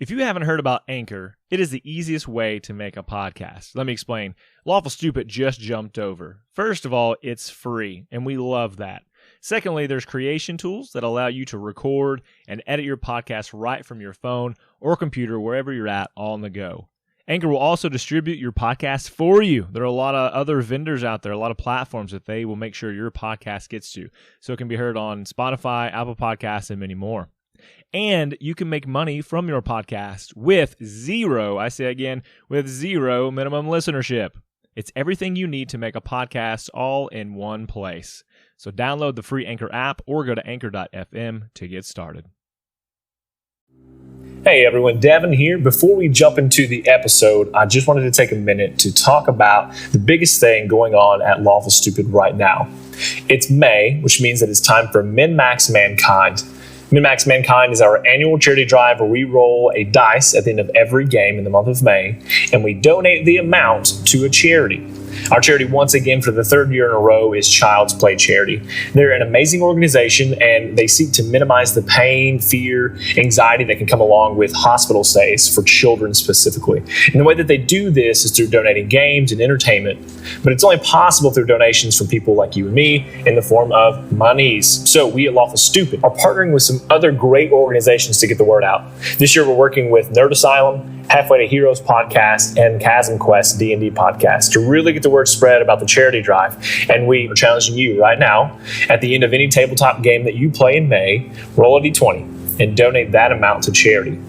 If you haven't heard about Anchor, it is the easiest way to make a podcast. Let me explain. Lawful Stupid just jumped over. First of all, it's free, and we love that. Secondly, there's creation tools that allow you to record and edit your podcast right from your phone or computer, wherever you're at, all on the go. Anchor will also distribute your podcast for you. There are a lot of other vendors out there, a lot of platforms that they will make sure your podcast gets to. So it can be heard on Spotify, Apple Podcasts, and many more. And you can make money from your podcast with zero minimum listenership. It's everything you need to make a podcast all in one place. So download the free Anchor app or go to anchor.fm to get started. Hey everyone, Devin here. Before we jump into the episode, I just wanted to take a minute to talk about the biggest thing going on at Lawful Stupid right now. It's May, which means that it's time for Min-Max Mankind. Min-Max Mankind is our annual charity drive where we roll a dice at the end of every game in the month of May, and we donate the amount to a charity. Our charity, once again, for the third year in a row, is Child's Play Charity. They're an amazing organization, and they seek to minimize the pain, fear, anxiety that can come along with hospital stays for children specifically. And the way that they do this is through donating games and entertainment, but it's only possible through donations from people like you and me in the form of monies. So we at Lawful Stupid are partnering with some other great organizations to get the word out. This year we're working with Nerd Asylum, Halfway to Heroes podcast, and Chasm Quest D&D podcast to really get the word spread about the charity drive. And we are challenging you right now, at the end of any tabletop game that you play in May, roll a d20 and donate that amount to charity.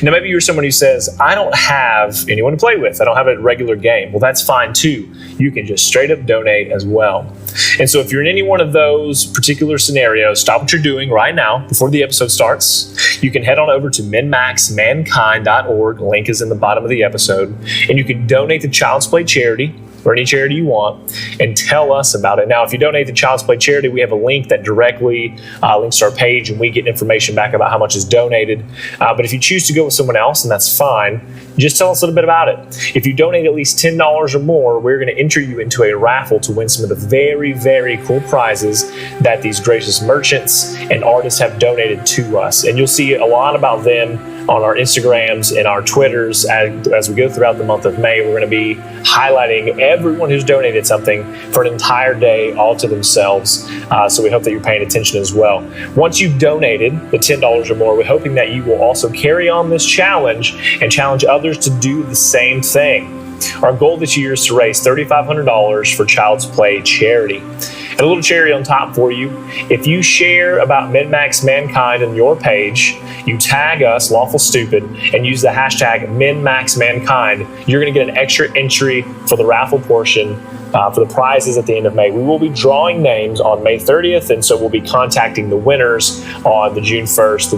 Now, maybe you're someone who says, I don't have anyone to play with. I don't have a regular game. Well, that's fine too. You can just straight up donate as well. And so if you're in any one of those particular scenarios, stop what you're doing right now before the episode starts. You can head on over to minmaxmankind.org. Link is in the bottom of the episode. And you can donate to Child's Play Charity, or any charity you want, and tell us about it. Now, if you donate to Child's Play Charity, we have a link that directly links to our page, and we get information back about how much is donated. But if you choose to go with someone else, and that's fine, just tell us a little bit about it. If you donate at least $10 or more, we're going to enter you into a raffle to win some of the very, very cool prizes that these gracious merchants and artists have donated to us. And you'll see a lot about them on our Instagrams and our Twitters as we go throughout the month of May. We're going to be highlighting everyone who's donated something for an entire day all to themselves. So we hope that you're paying attention as well. Once you've donated the $10 or more, we're hoping that you will also carry on this challenge and challenge others to do the same thing. Our goal this year is to raise $3,500 for Child's Play Charity. And a little cherry on top for you, if you share about Min-Max Mankind on your page, you tag us, Lawful Stupid, and use the hashtag MinMaxMankind, you're going to get an extra entry for the raffle portion for the prizes at the end of May. We will be drawing names on May 30th, and so we'll be contacting the winners on the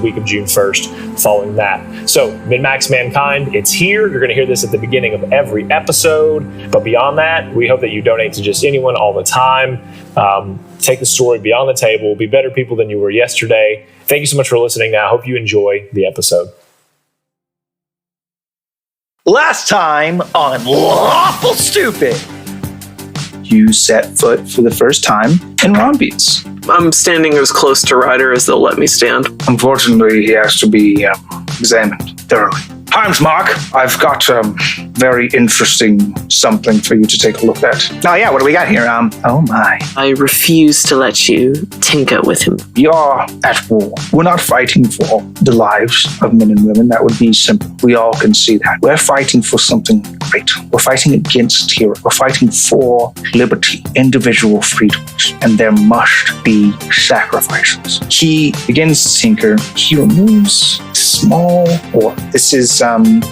week of June 1st following that. So, Min-Max Mankind, it's here. You're going to hear this at the beginning of every episode, but beyond that, we hope that you donate to just anyone all the time. Take the story beyond the table. Be better people than you were yesterday. Thank you so much for listening. Now, I hope you enjoy the episode. Last time on Lawful Stupid, you set foot for the first time in Rombeats. I'm standing as close to Ryder as they'll let me stand. Unfortunately, he has to be examined thoroughly. Times, Mark, I've got very interesting something for you to take a look at. Oh yeah, what do we got here? Oh my. I refuse to let you tinker with him. We are at war. We're not fighting for the lives of men and women. That would be simple. We all can see that. We're fighting for something great. We're fighting against tyranny. We're fighting for liberty, individual freedoms, and there must be sacrifices. He begins to tinker. He removes small orb. This is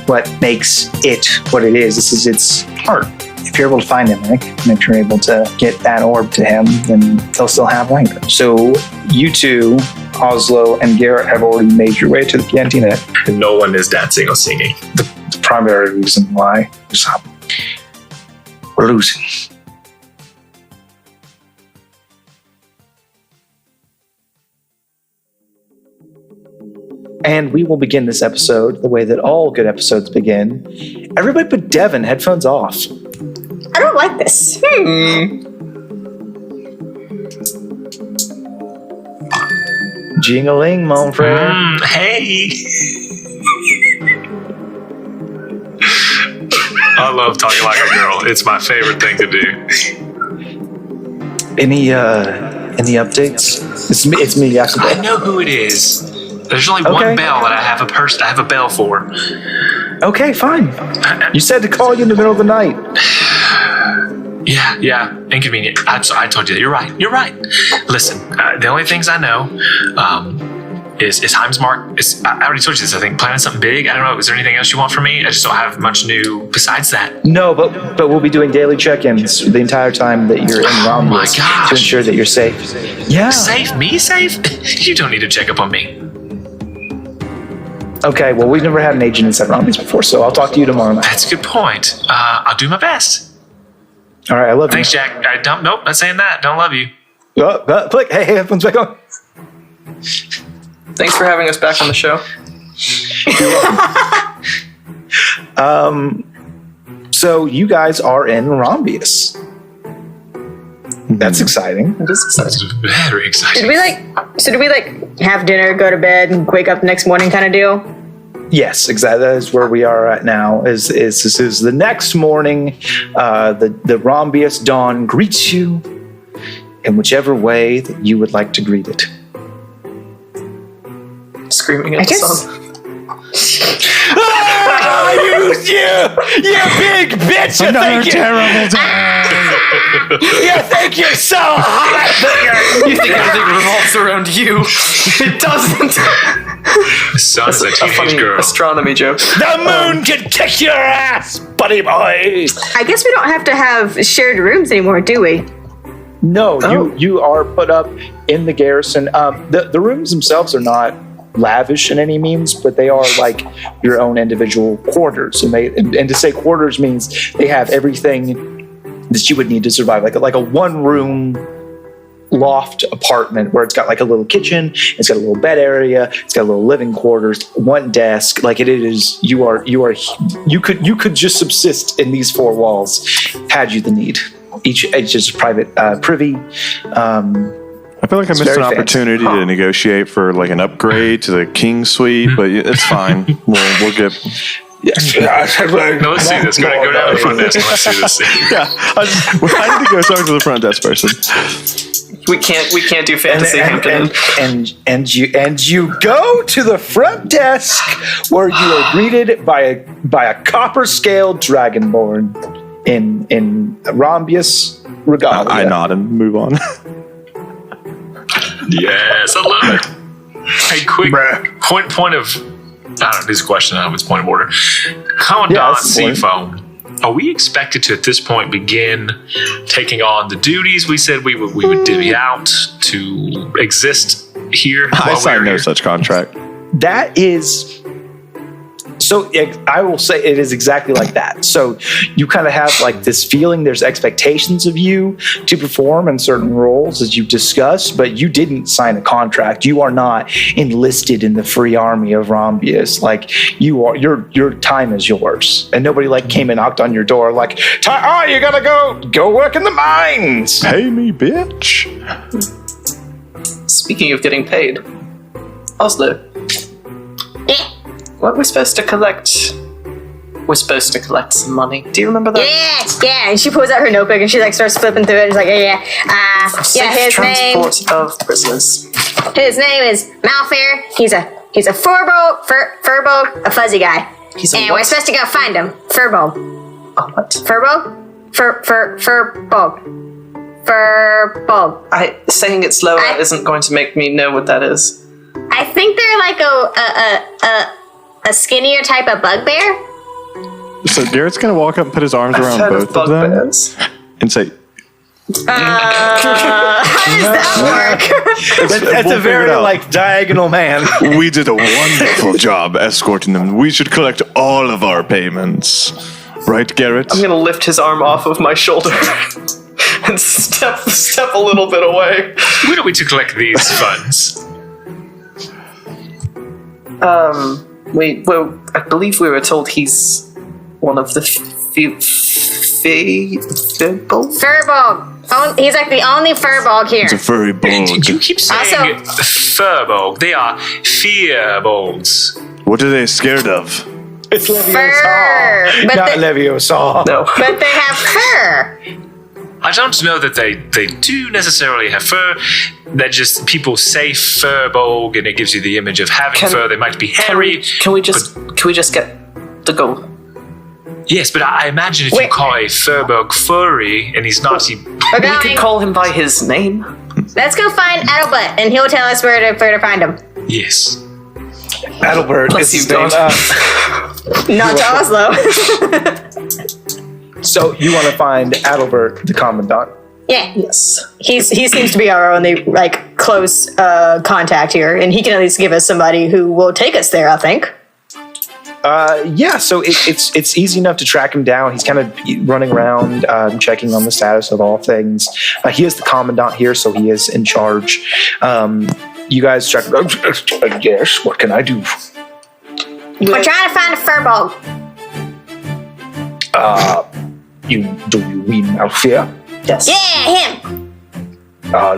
what makes it what it is. This is its heart. If you're able to find him, Nick, and if you're able to get that orb to him, then he'll still have language. So you two, Ozlo and Garrett, have already made your way to the cantina. And no one is dancing or singing. The primary reason why is we're losing. And we will begin this episode the way that all good episodes begin. Everybody put Devin headphones off. I don't like this. Jing-a-ling, mon frere. Hey! I love talking like a girl. It's my favorite thing to do. Any updates? It's me yesterday. I know who it is. There's only one bell that I have a bell for. Okay, fine. You said to call you in the middle of the night. Yeah, inconvenient. I told you that. You're right. Listen, the only things I know is Heim's Mark. I already told you this, I think. Planning something big. I don't know. Is there anything else you want from me? I just don't have much new besides that. No, but we'll be doing daily check-ins the entire time that you're in Romulus to ensure that you're safe. Yeah. Safe? Me safe? You don't need to check up on me. Okay, well, we've never had an agent inside Romulus before, so I'll talk to you tomorrow night. That's a good point. I'll do my best. All right, I love Thanks, Jack. Nope, not saying that. Don't love you. Click. Hey, headphones back on. Thanks for having us back on the show. So you guys are in Romulus. That's exciting. It is exciting. That's very exciting. Did we have dinner, go to bed, and wake up the next morning kind of deal? Yes, exactly. That is where we are at now. Is the next morning? The Romulus dawn greets you in whichever way that you would like to greet it. Screaming at the sun. You big bitch! Another terrible day. You think you're so hot? You think everything revolves around you? It doesn't. The sun is a A funny teenage girl. astronomy joke. The moon can kick your ass, buddy boy. I guess we don't have to have shared rooms anymore, do we? No, you are put up in the garrison. The rooms themselves are not lavish in any means, but they are like your own individual quarters. And to say quarters means they have everything that you would need to survive, like a one-room loft apartment where it's got like a little kitchen, it's got a little bed area, it's got a little living quarters, one desk. Like it is, you could just subsist in these four walls had you the need. Each is private privy. I feel like I missed an opportunity to negotiate for like an upgrade to the king suite, but it's fine. We'll get. No, let's see this. Go down to the front desk and let's see this. Yeah, I need to go talk to the front desk person. We can't do fantasy Hampton. And you go to the front desk where you are greeted by a copper scaled dragonborn in Romulus regalia. I nod and move on. Yes, I love it. Hey, quick point of, I don't know, this question, I don't know if it's point of order. Commandant Seafoam, are we expected to, at this point, begin taking on the duties we said we would divvy out to exist here? I signed no such contract. That is... So I will say it is exactly like that. So you kind of have like this feeling there's expectations of you to perform in certain roles as you've discussed, but you didn't sign a contract. You are not enlisted in the free army of Romulus. Like you are, your time is yours. And nobody like came and knocked on your door like, you gotta go work in the mines. Pay me, bitch. Speaking of getting paid, Ozlo. What we're supposed to collect? We're supposed to collect some money. Do you remember that? Yeah. And she pulls out her notebook and she like starts flipping through it. And she's like, Safe transport of prisoners. His name is Malfair. He's a furbolg, a fuzzy guy. And we're supposed to go find him. Furbolg. Oh, what? Furbolg. Saying it slower isn't going to make me know what that is. I think they're like a skinnier type of bugbear. So Garrett's gonna walk up and put his arms around both of them and say, how does that work? That's a very like diagonal man. We did a wonderful job escorting them. We should collect all of our payments. Right, Garrett? I'm gonna lift his arm off of my shoulder and step a little bit away. When are we to collect these funds? I believe we were told he's one of the Furbolg. He's like the only furbolg here. It's a furry bulge. You keep saying furbolg. They are fearbolgs. What are they scared of? It's Leviosa. fur. But Not they, Leviosa. No. but they have fur. I don't know that they do necessarily have fur. They're just, people say furbolg, and it gives you the image of having fur. They might be hairy. Can we just get the goal? Yes, but I imagine if you call a furbolg furry, and he's not... We could call him by his name. Let's go find Adelbert, and he'll tell us where to find him. Yes. Adelbert is his name. Not to Ozlo. So you want to find Adelbert, the commandant? Yeah. Yes. He seems to be our only close contact here, and he can at least give us somebody who will take us there, I think. Yeah, so it's easy enough to track him down. He's kind of running around, checking on the status of all things. He is the commandant here, so he is in charge. You guys check. Yes, what can I do? We're trying to find a furbolg. Do you mean Malfia? Yes. Yeah, him.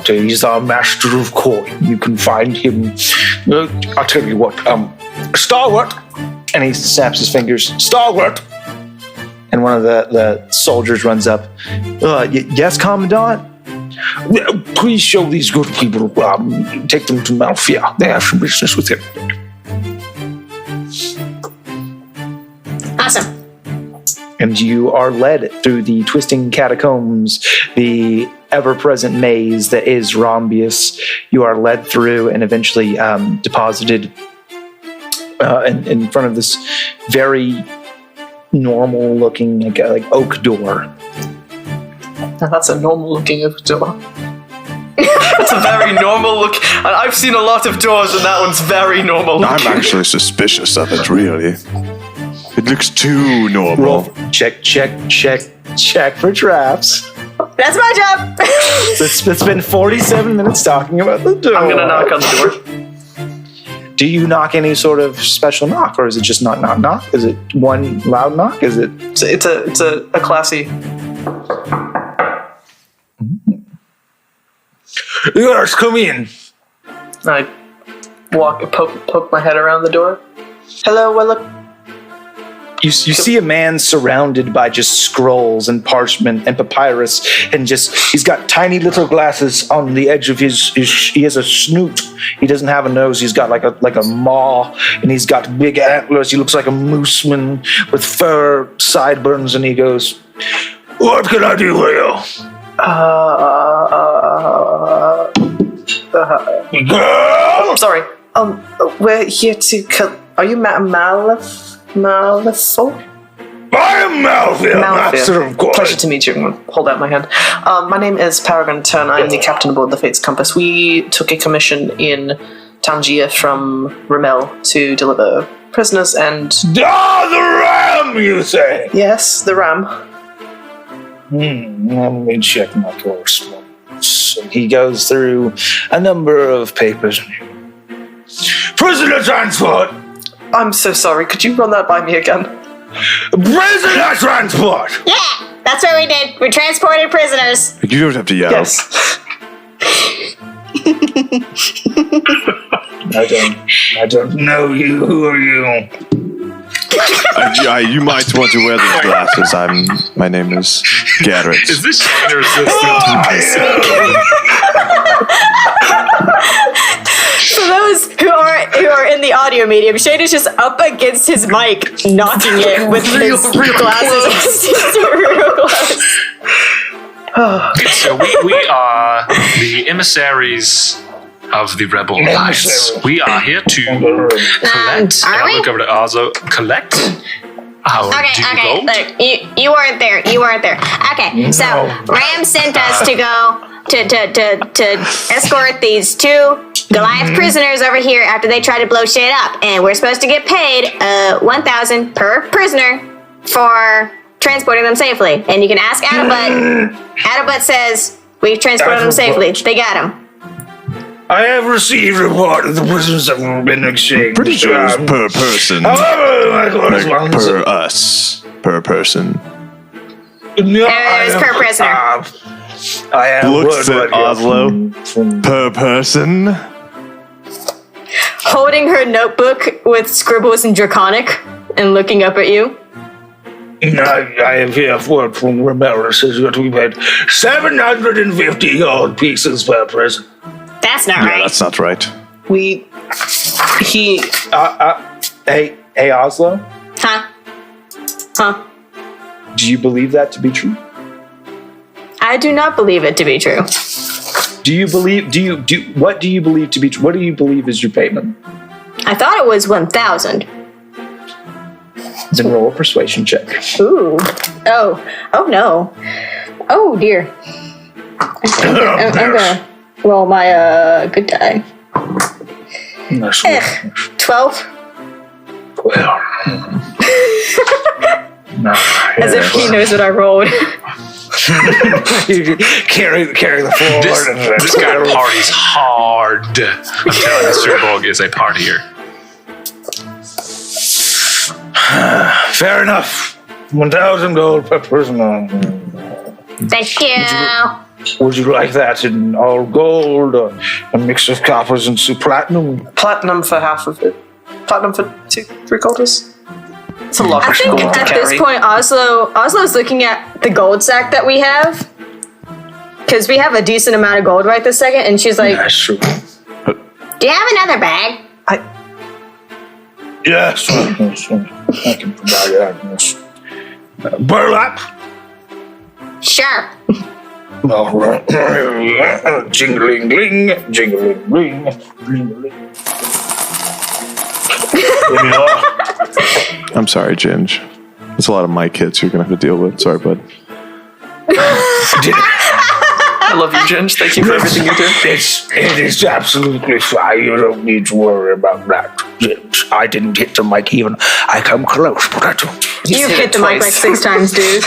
He's our master of coin. You can find him. I'll tell you what. Stalwart. And he snaps his fingers. Stalwart! And one of the soldiers runs up. Yes, Commandant? Please show these good people. Take them to Malfia. They have some business with him. Awesome. And you are led through the twisting catacombs, the ever-present maze that is Rhombius. You are led through and eventually deposited in front of this very normal-looking, like oak door. Now that's a normal-looking oak door. It's a very normal look. And I've seen a lot of doors, and that one's very normal looking. I'm actually suspicious of it, really. It looks too normal. Roll. Check for traps. That's my job. It's been 47 minutes talking about the door. I'm gonna knock on the door. Do you knock any sort of special knock, or is it just knock, knock, knock? Is it one loud knock? Is it? It's a classy. Yes, come in. I poke my head around the door. Hello, well, look. You see a man surrounded by just scrolls and parchment and papyrus, and he's got tiny little glasses on the edge of his he has a snoot. He doesn't have a nose. He's got like a maw, and he's got big antlers. He looks like a mooseman with fur sideburns, and he goes, "What can I do for you?" I'm sorry. We're here to are you Lawful? I am Malfia, Master of course. Pleasure to meet you. I'm going to hold out my hand. My name is Paragon Turner. I'm the captain aboard the Fates Compass. We took a commission in Tangier from Rimmel to deliver prisoners and... the ram, you say? Yes, the ram. Let me check my correspondence. And he goes through a number of papers. Prisoner transport! I'm so sorry. Could you run that by me again? Prisoner transport! Yeah, that's what we did. We transported prisoners. You don't have to yell. Yes. I don't know you. Who are you? You might want to wear those glasses. My name is Garrett. Is this resistant? For those who are in the audio medium, Shane is just up against his mic, knocking it with his glasses. Real close. So we are the emissaries of the Rebel Alliance. We are here to collect. Are we? I'll look over to Ozlo. Collect our Okay. Look, you weren't there. Okay, so Ram sent us to go to escort these two Goliath prisoners over here after they tried to blow shit up, and we're supposed to get paid 1,000 per prisoner for transporting them safely. And you can ask Adelbert. Adelbert says we've transported them safely. They got them. I have received a report that the prisoners have been exchanged. Pretty sure it's per person. However, my Like correspondence... per us. Per person. No, It's per prisoner. I have Looks word at right Ozlo. from Per person. Holding her notebook with scribbles in Draconic. and looking up at you. I have here word from Romero says that we've had 750 gold pieces per person. That's not Yeah, right. that's not right. Hey, Ozlo, Huh? do you believe that to be true? I do not believe it to be true. What do you believe to be true? What do you believe is your payment? I thought it was 1,000. Then roll a persuasion check. Ooh. Oh no. Oh dear. I'm gonna roll my good die. 12. Well, As if he knows what I rolled. carry the floor. This guy parties hard. I'm telling you, Surborg is a partier. Fair enough. 1,000 gold per person. Thank you. Would you like that in all gold or a mix of coppers and some platinum? Platinum for half of it. Platinum for 3 quarters. It's a lot I of think gold to at carry. this point, Oslo's looking at the gold sack that we have. Because we have a decent amount of gold right this second, and she's like, That's true. do you have another bag? Yes, I can provide that. Yes. Burlap. Sure. All right. Jingling, ling, jingling, ling, jingling. I'm sorry, Ginge. There's a lot of mic hits you're going to have to deal with. Sorry, bud. I love you, Ginge. Thank you for everything you do. It is absolutely fine. You don't need to worry about that. I didn't hit the mic even. I come close, but I don't. You've hit hit it the mic like twice. 6 times, dude.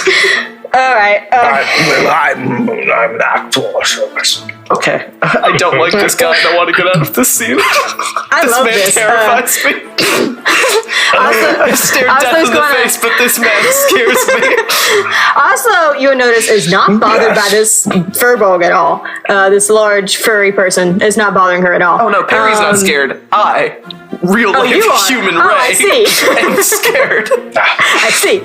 Alright. I'm an actor, so Okay. I don't like this guy and I want to get out of this scene. I This love man this. terrifies me. I stare death in the face, but this man scares me. Oslo, you will notice, is not bothered by this furbolg at all. This large, furry person is not bothering her at all. Oh no, Perry's not scared. Real life you are. human Oh, I Ray, see. am scared. I see.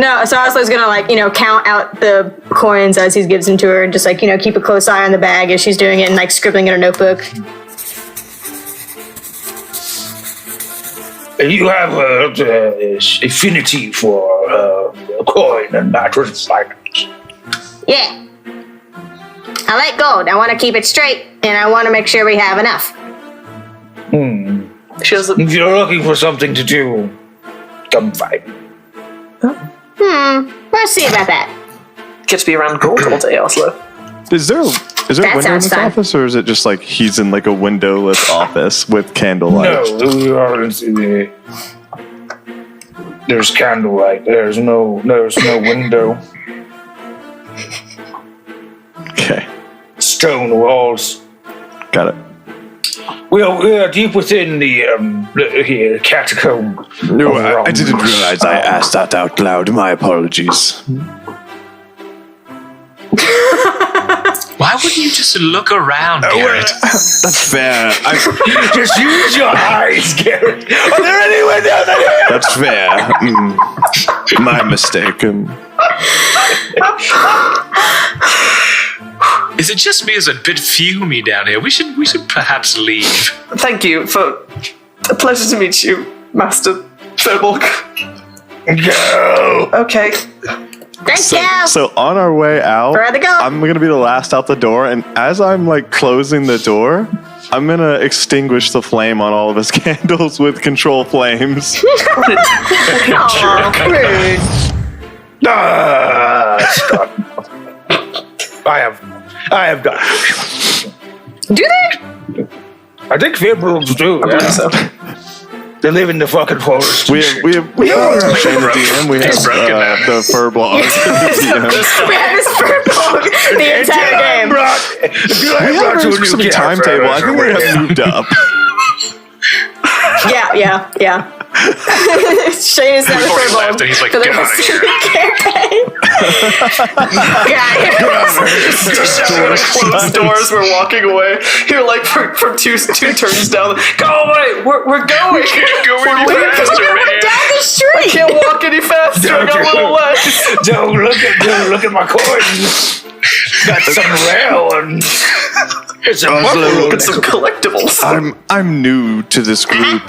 No, so Oslo's gonna count out the coins as he gives them to her and just keep a close eye on the bag as she's doing it and scribbling in her notebook. You have affinity for coin and matters like that. Yeah. I like gold. I want to keep it straight and I want to make sure we have enough. She has If you're looking for something to do, come find me. We'll see about that. get to be around gold all day, Oslo. Is there a window in sounds this fun. office, or is it just like he's in like a windowless office with candlelight? No, we are in the. There's candlelight. There's no window. Okay, Stone walls. got it. We are deep within the catacomb. No, of I didn't wrongs. realize I asked that out loud. My apologies. Why wouldn't you just look around, Garrett? That's fair. Just use your eyes, Garrett. Are there any windows anywhere? That's fair. My mistake. Is it just me? Is it a bit fumey down here? We should perhaps leave. Thank you for a pleasure to meet you, Master Thurbolg. Go. Okay. Thank you. So on our way out, Where are they going? I'm gonna be the last out the door, and as I'm like closing the door, I'm gonna extinguish the flame on all of his candles with control flames. Aw, rude. Stop. I have done. Do they? I think vampires do. I believe so. They live in the fucking forest. we have Shane the DM, we have the fur blog. We had this purple the entire game. We have a specific timetable. I think we have moved up. Yeah. Shane is now the Before he purple left, and he's like, for the "Get rest outta of the campaign. Closed doors. We're walking away. You're like from two turns down. Go away. We're going. We're leaving. We're down the I street. can't walk any faster. I got little legs. Don't look at my coins. Got some rail and it's a buffalo. Get some collectibles. I'm new to this group.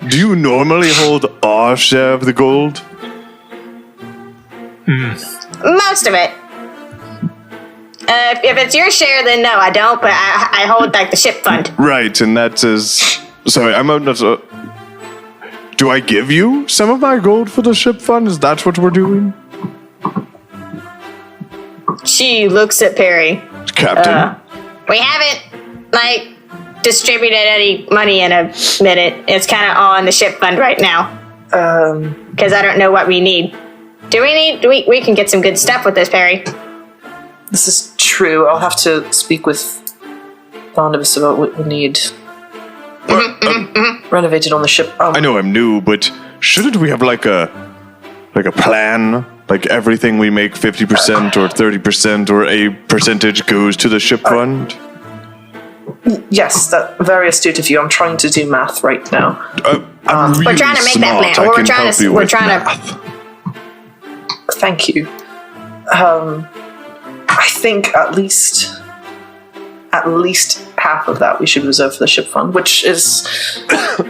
Do you normally hold our share of the gold? Most of it. If it's your share, then no, I don't. But I hold like the ship fund. Right, and that is. Sorry, I'm not. Do I give you some of my gold for the ship fund? Is that what we're doing, She looks at Perry. Captain? We haven't distributed any money in a minute. It's kind of all in the ship fund right now. Because I don't know what we need. We can get some good stuff with this, Perry. This is true. I'll have to speak with Barnabas about what we need. Renovated on the ship. I know I'm new, but shouldn't we have like a plan? Like everything we make 50% or 30% or a percentage goes to the ship fund? Yes, that very astute of you. I'm trying to do math right now. I'm really we're trying to make that smart. plan. I We're can trying help to- you we're with trying to- math. Thank you. I think at least half of that we should reserve for the ship fund, which is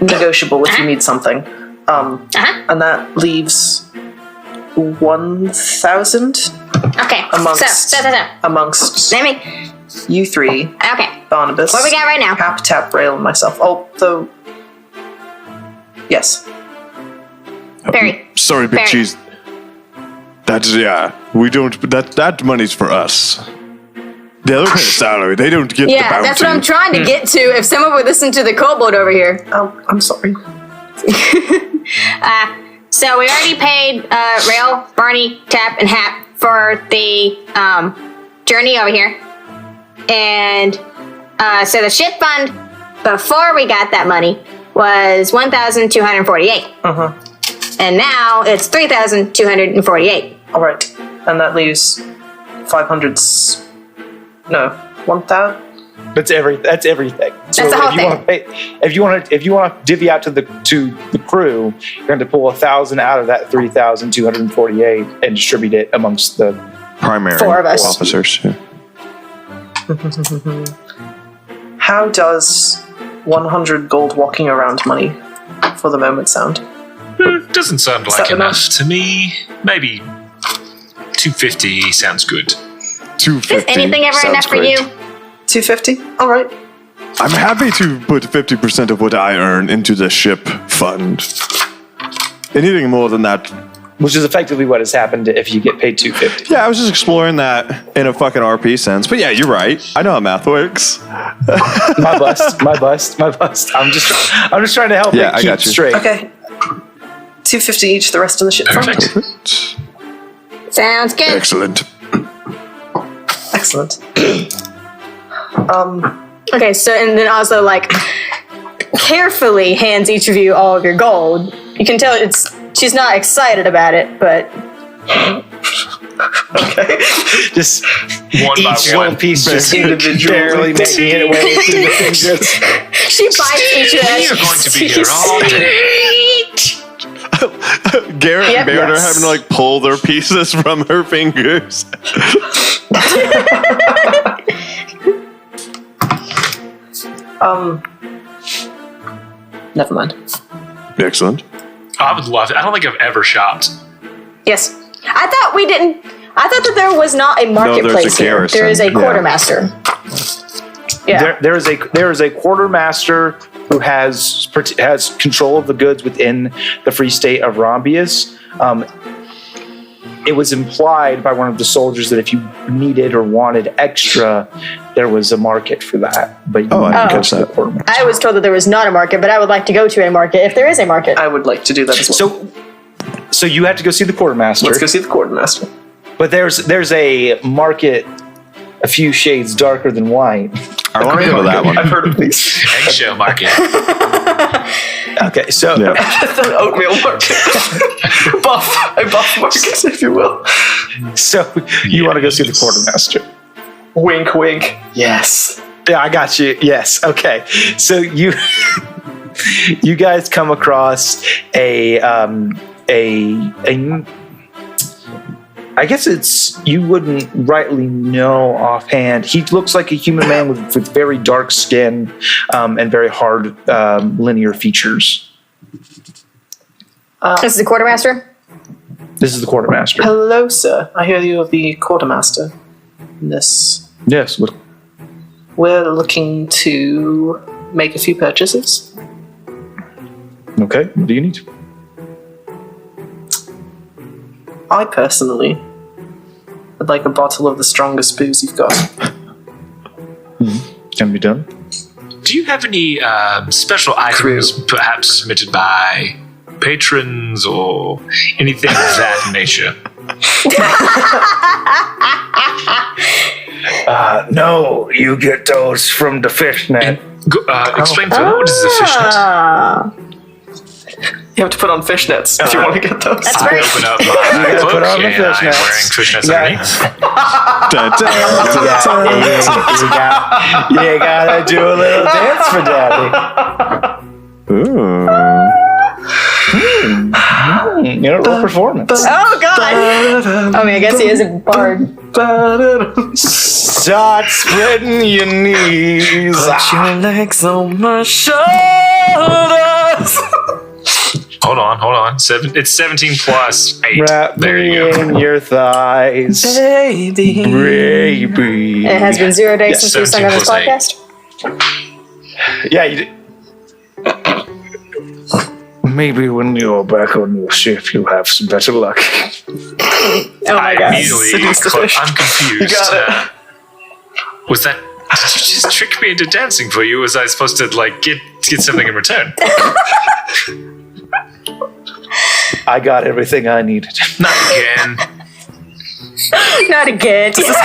negotiable if you need something. And that leaves 1,000 Okay. amongst Let me. you three, Okay. Barnabas. What we got right now? Cap, Tap, Rail, and myself. Yes. Perry. Sorry, Big Perry. Cheese. That's we don't. That money's for us. The other kind of salary, they don't get the Yeah, bounty. that's what I'm trying to get to. If someone would listen to the kobold over here. Oh, I'm sorry. So we already paid Rail, Barney, Tap, and Hap for the journey over here. And so the ship fund, before we got that money, was 1,248. And now it's 3,248. All right, and that leaves 1,000. That's everything. So the whole if you want to pay, if you want to divvy out to the crew, you're going to pull 1,000 out of that 3,248 and distribute it amongst the primary Four of us. officers. Yeah. How does 100 gold walking around money for the moment sound? Doesn't sound Is like that enough to me. Maybe 250 sounds good. 250. Is anything ever sounds enough for great. you? 250? All right. I'm happy to put 50% of what I earn into the ship fund. Anything more than that. which is effectively what has happened if you get paid $250. Yeah, I was just exploring that in a fucking RP sense. But yeah, you're right. I know how math works. My bust. I'm just trying to help Yeah, it I keep got you. straight. Okay. 250 each, the rest in the ship fund. Perfect. Sounds good. Excellent. Excellent. Okay, so and then also like carefully hands each of you all of your gold. You can tell she's not excited about it, but Okay. Just One by each one. little piece just Individually. barely making it away through the fingers. she bites each of We are going to be here all day. Garrett Yep. and Barrett Yes. are having to like pull their pieces from her fingers. Never mind. Excellent. I would love it. I don't think I've ever shopped. yes. I thought we didn't. I thought that there was not a marketplace here. garrison, There is a yeah. quartermaster. Yeah. There is a quartermaster who has control of the goods within the free state of Rombius. It was implied by one of the soldiers that if you needed or wanted extra, there was a market for that. But you Oh, I wanted didn't to go catch to the that. quartermaster. I was told that there was not a market, but I would like to go to a market if there is a market. I would like to do that as well. So you have to go see the quartermaster. Let's go see the quartermaster. But there's a market a few shades darker than white. I want to go to that one. I've heard of these. Eggshell market. Okay, so The oatmeal market. A buff market, if you will. So you want to go see the quartermaster? Wink, wink. Yes. Yeah, I got you. Yes. Okay. So you guys come across a I guess you wouldn't rightly know offhand. He looks like a human man with very dark skin and very hard linear features. This is the quartermaster? This is the quartermaster. Hello, sir. I hear you are the quartermaster. Yes. We're looking to make a few purchases. Okay. What do you need? I personally would like a bottle of the strongest booze you've got. Can be done. Do you have any special items, perhaps submitted by patrons or anything of that nature? No, you get those from the fishnet. Explain to me, what is the fishnet? You have to put on fishnets if you want to get those. That's I right. open up my book put on the and I'm fishnets. wearing fishnets underneath. You gotta do a little dance for daddy. Roll performance. Oh, God. I mean, I guess he is a bard. Start spreading your knees. Put your legs on my shoulders. Hold on. It's 17 plus 8. Wrap There me you go. in your thighs. Baby. Baby. It has been 0 days since we've sung on this 17 plus podcast. Yeah, you did. Maybe when you're back on your ship, you'll have some better luck. Oh, my God. Seduce the fish. I'm confused. You got it. Was that? Did you just trick me into dancing for you? Was I supposed to get something in return? I got everything I needed. Not again. Not again. Does this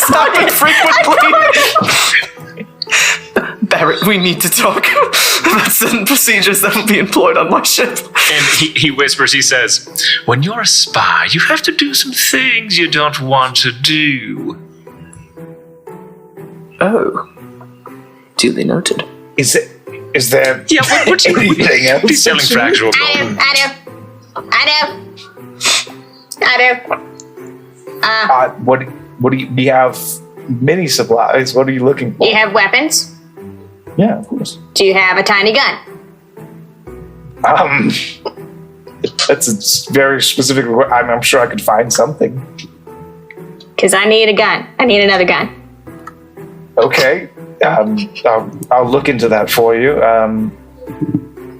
happen frequently? Barrett, we need to talk about certain procedures that will be employed on my ship. And he whispers, he says, when you're a spy, you have to do some things you don't want to do. Oh. Duly noted. Is there Yeah, what you anything else? He's selling fractional gold. I do. What do you have? Mini supplies. What are you looking for? Do you have weapons? Yeah, of course. Do you have a tiny gun? That's a very specific. I'm sure I could find something. Because I need a gun. I need another gun. Okay, I'll look into that for you.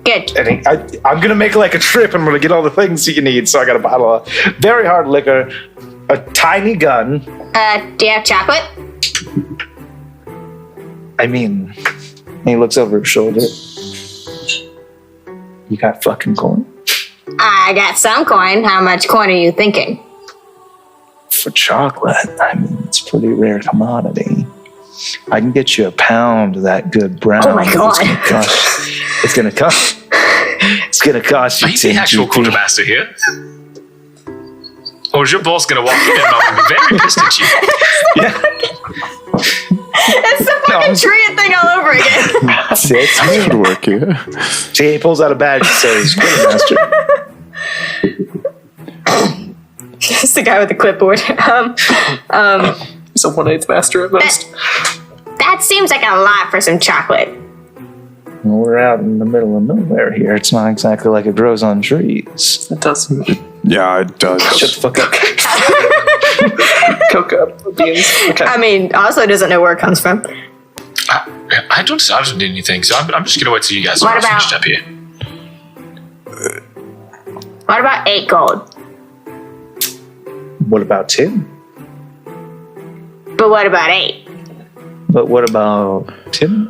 Good. And I'm gonna make like a trip, and I'm gonna get all the things you need. So I got a bottle of very hard liquor, a tiny gun. Do you have chocolate? I mean, he looks over his shoulder. You got fucking coin? I got some coin. How much coin are you thinking? For chocolate, I mean, it's a pretty rare commodity. I can get you a pound of that good brown. Oh my God. It's gonna cost you Are you the 10 actual GP. quartermaster here? Or is your boss going to walk in and I'll be very pissed at you? It's the fucking Triad thing all over again. That's it. That would work, yeah. See, he pulls out a badge and says, Quartermaster. It's the guy with the clipboard. He's a 1/8 master at most. That seems like a lot for some chocolate. Well, we're out in the middle of nowhere here. It's not exactly like it grows on trees. It does. Yeah, it does. Shut the fuck up. Cocoa beans. Okay. I mean, Ozlo doesn't know where it comes from. I don't need anything, so I'm just going to wait till you guys What are about- finished up here. What about 8 gold? What about 10? But what about 8? But what about 10?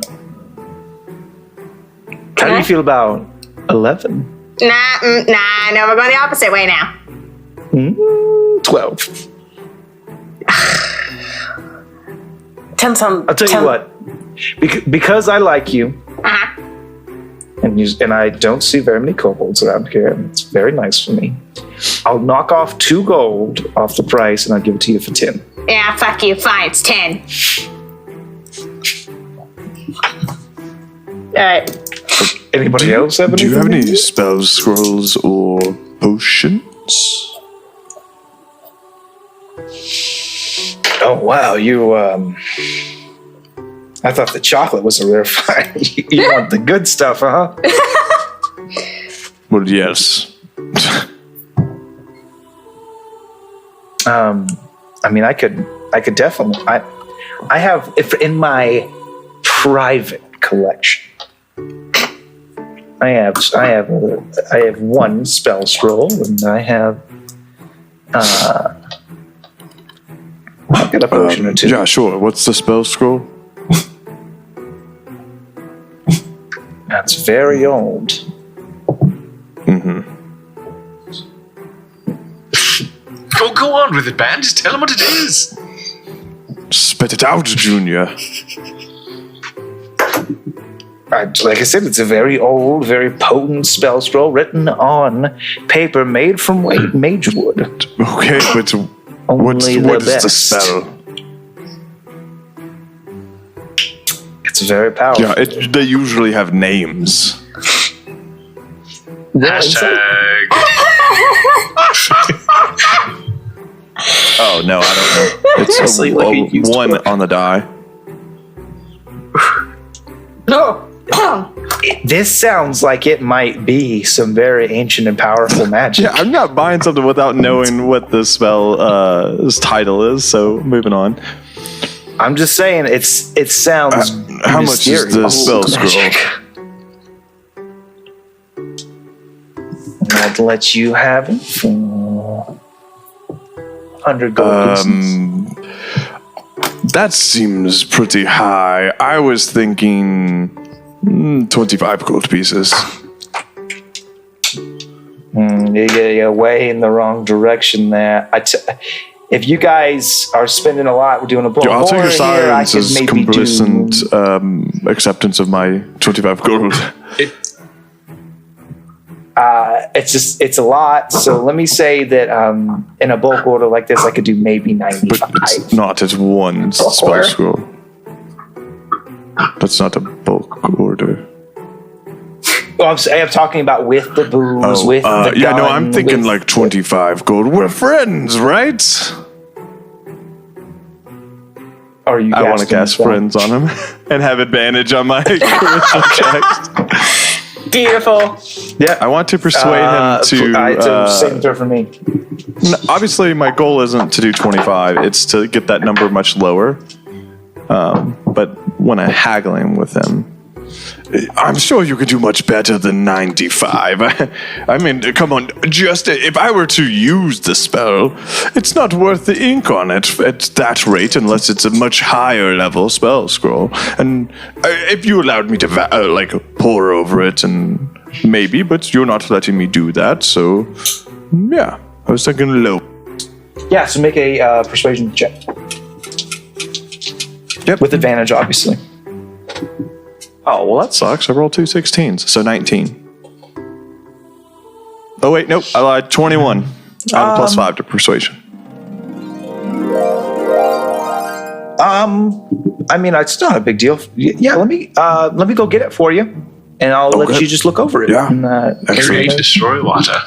How do you feel about 11? Nah, no, we're going the opposite way now. 12. 10 sound. I'll tell you what. Because I like you, Uh-huh. and I don't see very many kobolds around here, and it's very nice for me. I'll knock off 2 gold off the price, and I'll give it to you for 10. Yeah, fuck you. Fine, it's 10. Alright. Anybody else have anything? Do you have any spell scrolls or potions? Oh, wow. You, I thought the chocolate was a rare find. You want the good stuff, huh? Well, yes. I mean, I could definitely. I have, if in my private collection, I have 1 spell scroll, and I have. I've got a potion or 2. Yeah, sure. What's the spell scroll? That's very old. Mm-hmm. Go on with it, man. Just tell him what it is. Spit it out, Junior. Like I said, it's a very old, very potent spell scroll written on paper made from mage wood. Okay, but what is the spell? It's very powerful. Yeah, they usually have names. Hashtag. Oh, no, I don't know. It's a 1 on the die. No. This sounds like it might be some very ancient and powerful magic. Yeah, I'm not buying something without knowing what the spell's title is, so moving on. I'm just saying, it sounds how much is the spell scroll? I'd let you have it for 100 gold pieces. That seems pretty high. I was thinking 25 gold pieces. You're way in the wrong direction there. If you guys are spending a lot, we're doing a bulk I'll take your silence as maybe complacent acceptance of my 25 gold. It's a lot. So let me say that in a bulk order like this, I could do maybe 95. But it's not. It's 1 spell scroll. That's not a bulk order. Oh, I'm talking about with the booze, with the gun. No, I'm thinking like 25 gold. We're friends, right? Are you? I want to cast friends on him and have advantage on my charisma checks. Beautiful. Yeah, I want to persuade him to. Same throw for me. Obviously, my goal isn't to do 25; it's to get that number much lower. But when I'm haggling with him, I'm sure you could do much better than 95. I mean, come on, just if I were to use the spell, it's not worth the ink on it at that rate unless it's a much higher level spell scroll. And if you allowed me to pour over it, and maybe, but you're not letting me do that, so yeah, I was thinking low. Yeah, so make a persuasion check. Yep. With advantage, obviously. Oh, well, that sucks. I rolled 2 16s, so 19. Oh, wait, nope. I lied. 21. I have a +5 to persuasion. I mean, it's not a big deal. Yeah, let me go get it for you, and I'll let you just look over it. Yeah. Create, destroy, water.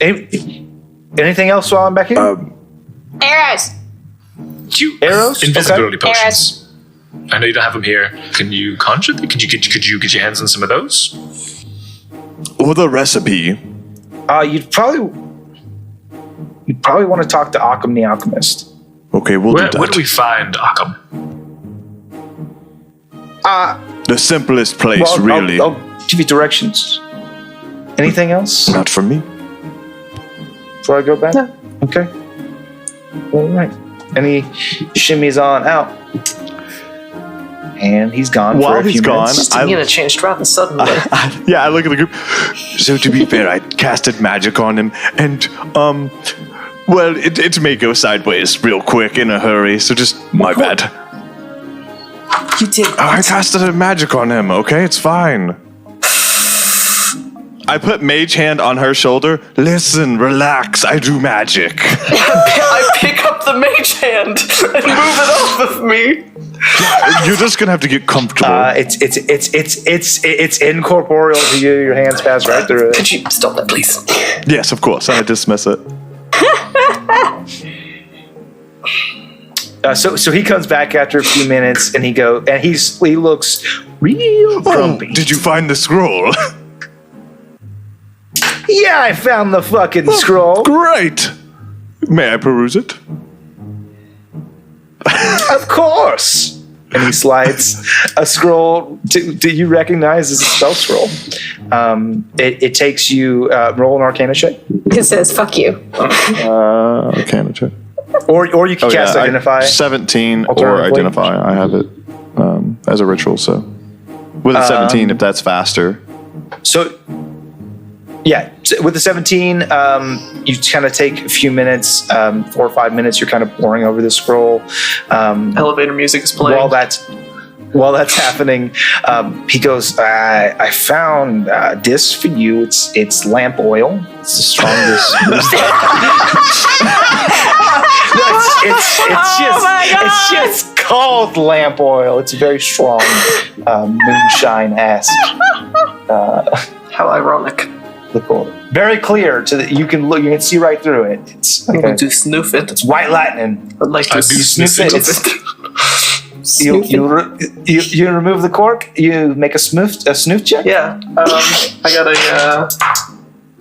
Anything else while I'm back here? Arrows. Arrows? Invisibility Okay. potions. I know you don't have them here. Can you conjure them? Could you get your hands on some of those? Or the recipe. You'd probably want to talk to Achum the Alchemist. Okay, we'll do that. Where do we find Achum? The simplest place, really. I'll give you directions. Anything else? Not for me. Before I go back? No. Okay. All right. And he shimmies on out. And he's gone. While for a he's few gone, minutes. Tamina changed rather suddenly. Yeah, I look at the group. So to be fair, I casted magic on him, and well, it may go sideways real quick in a hurry. So just my bad. You did. I casted a magic on him. Okay, it's fine. I put Mage Hand on her shoulder. Listen, relax. I do magic. I pick up the mage hand and move it off of me. You're just gonna have to get comfortable. It's incorporeal to you. Your hands pass right through it. Could you stop that, please? Yes, of course. I dismiss it. So he comes back after a few minutes, and he looks real grumpy. Did you find the scroll? Yeah, I found the fucking scroll. Great. May I peruse it? Of course. And he slides a scroll. Do you recognize as a spell scroll? It takes you roll an Arcana check. It says "fuck you." Arcana check. Or you can cast Identify. 17 or Identify. I have it as a ritual. So with a 17, if that's faster. So. Yeah, with the 17, you kind of take a few minutes, 4 or 5 minutes. You're kind of poring over the scroll. Elevator music is playing. While that's happening, he goes, "I found this for you. It's lamp oil. It's the strongest." It's just called lamp oil. It's very strong, moonshine-esque. How ironic. Very clear you can see right through it. It's like to snoof it. It's white lightning. I'd like to snoof it. You remove the cork. You make a snoof check. Yeah. I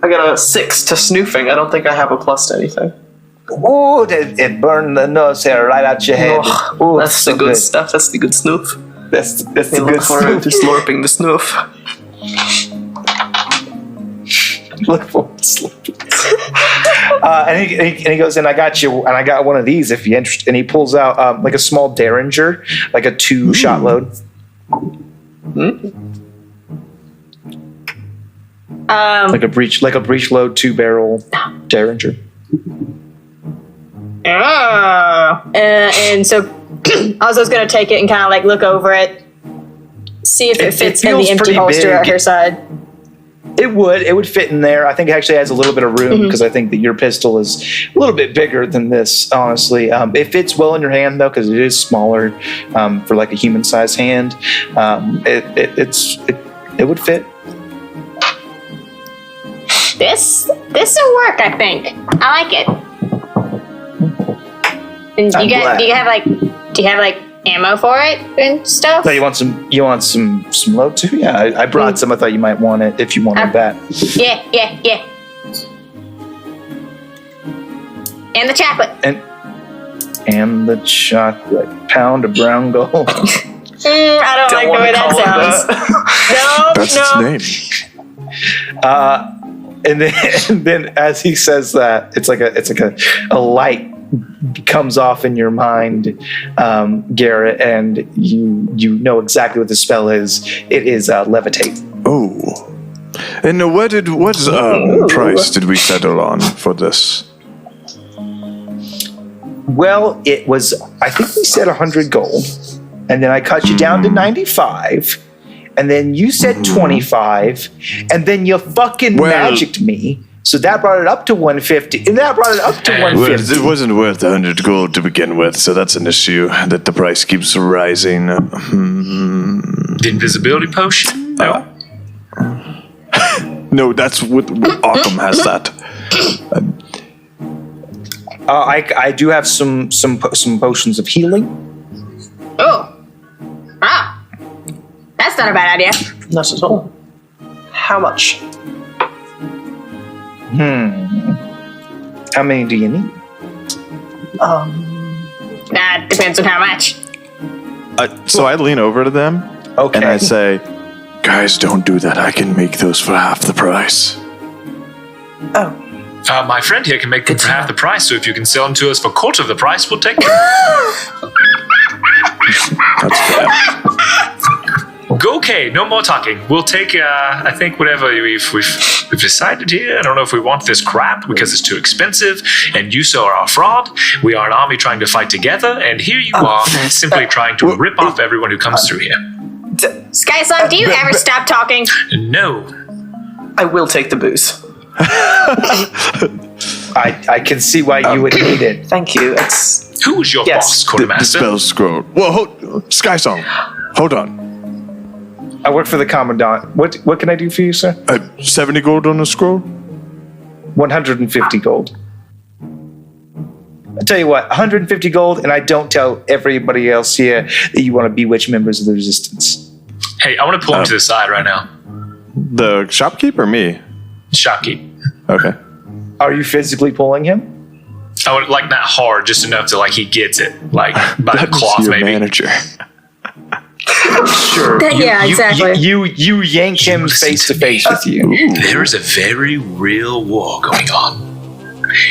got a 6 to snoofing. I don't think I have a plus to anything. Oh, it burned the nose hair right out your head. Oh, that's the good stuff. That's the good snoof. That's the good snoof. Just slurping the snoof. Look forward to sleeping. And he goes, and I got one of these if you're interested. And he pulls out like a small Derringer, like a 2-shot load. Like a breech load 2-barrel Derringer. And so Ozlo's gonna take it and kind of like look over it, see if it fits in the empty holster at her side. It would fit in there. I think it actually has a little bit of room because I think that your pistol is a little bit bigger than this, honestly. It fits well in your hand, though, because it is smaller for like a human-sized hand. It would fit. This will work, I think. I like it. And do you have like ammo for it and stuff? No, you want some load too? Yeah, I brought some. I thought you might want it if you wanted that. Yeah. And the chocolate. And the chocolate. Pound of brown gold. I don't like the way that sounds. No. And then as he says that, it's like a light comes off in your mind, Garrett, and you know exactly what the spell is. It is levitate. Oh, and what price did we settle on for this? Well, it was, I think we said 100 gold, and then I cut you down to 95, and then you said 25, and then you fucking magicked me. So that brought it up to 150, and that brought it up to 150. Well, it wasn't worth 100 gold to begin with, so that's an issue, that the price keeps rising. The invisibility potion? No. No, that's what Achum has that. I do have some potions of healing. Oh. Ah. That's not a bad idea. Not at all. How much? How many do you need? It depends on how much. So I lean over to them, and I say, "Guys, don't do that. I can make those for half the price." Oh. My friend here can make them for half the price, so if you can sell them to us for a quarter of the price, we'll take them. That's fair. Okay, no more talking. We'll take, I think, whatever we've decided here. I don't know if we want this crap because it's too expensive, and you so are a fraud. We are an army trying to fight together, and here you are simply trying to rip off everyone who comes through here. Skysong, do you ever stop talking? No. I will take the booze. I can see why you would need it. Thank you. Who is your boss, The Quartermaster? spell scroll. Well, Skysong, hold on. I work for the Commandant. What can I do for you, sir? 70 gold on the scroll? 150 gold. I tell you what, 150 gold, and I don't tell everybody else here that you want to bewitch members of the Resistance. Hey, I want to pull him to the side right now. The shopkeep or me? Shopkeep. Okay. Are you physically pulling him? I would like not hard, just enough to like he gets it, like by the That's cloth your maybe. manager. Sure. Exactly. You yank him face to face with you. There is a very real war going on.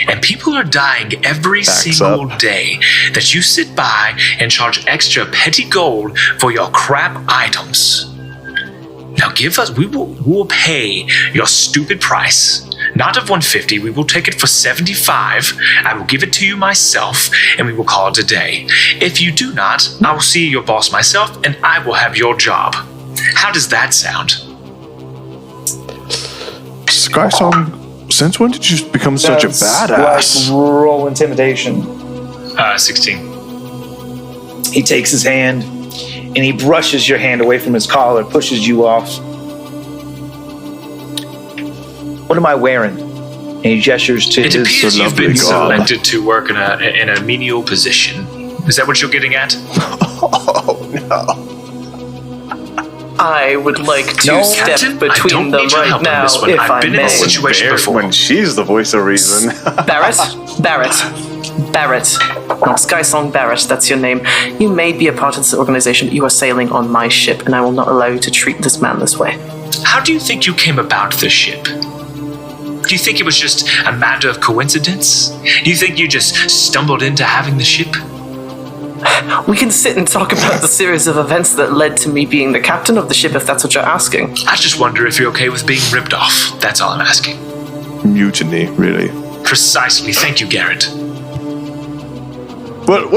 And people are dying every single day that you sit by and charge extra petty gold for your crap items. Now give us, we will pay your stupid price. Not of 150, we will take it for 75. I will give it to you myself, and we will call it a day. If you do not, I will see your boss myself, and I will have your job. How does that sound? Skysong, since when did you become such a badass? Like roll intimidation. 16. He takes his hand and he brushes your hand away from his collar, pushes you off. What am I wearing? And he gestures to It his appears you've lovely been god. selected to work in a menial position. Is that what you're getting at? Oh, no. I would like to No, step Captain, I between don't them need your right help on now, this one. if I've I been in may. this situation before. When she's the voice of reason. Barrett, not Skysong Barrett, that's your name. You may be a part of this organization, but you are sailing on my ship, and I will not allow you to treat this man this way. How do you think you came about this ship? Do you think it was just a matter of coincidence? Do you think you just stumbled into having the ship? We can sit and talk about the series of events that led to me being the captain of the ship, if that's what you're asking. I just wonder if you're okay with being ripped off. That's all I'm asking. Mutiny, really. Precisely. Thank you, Garrett. What?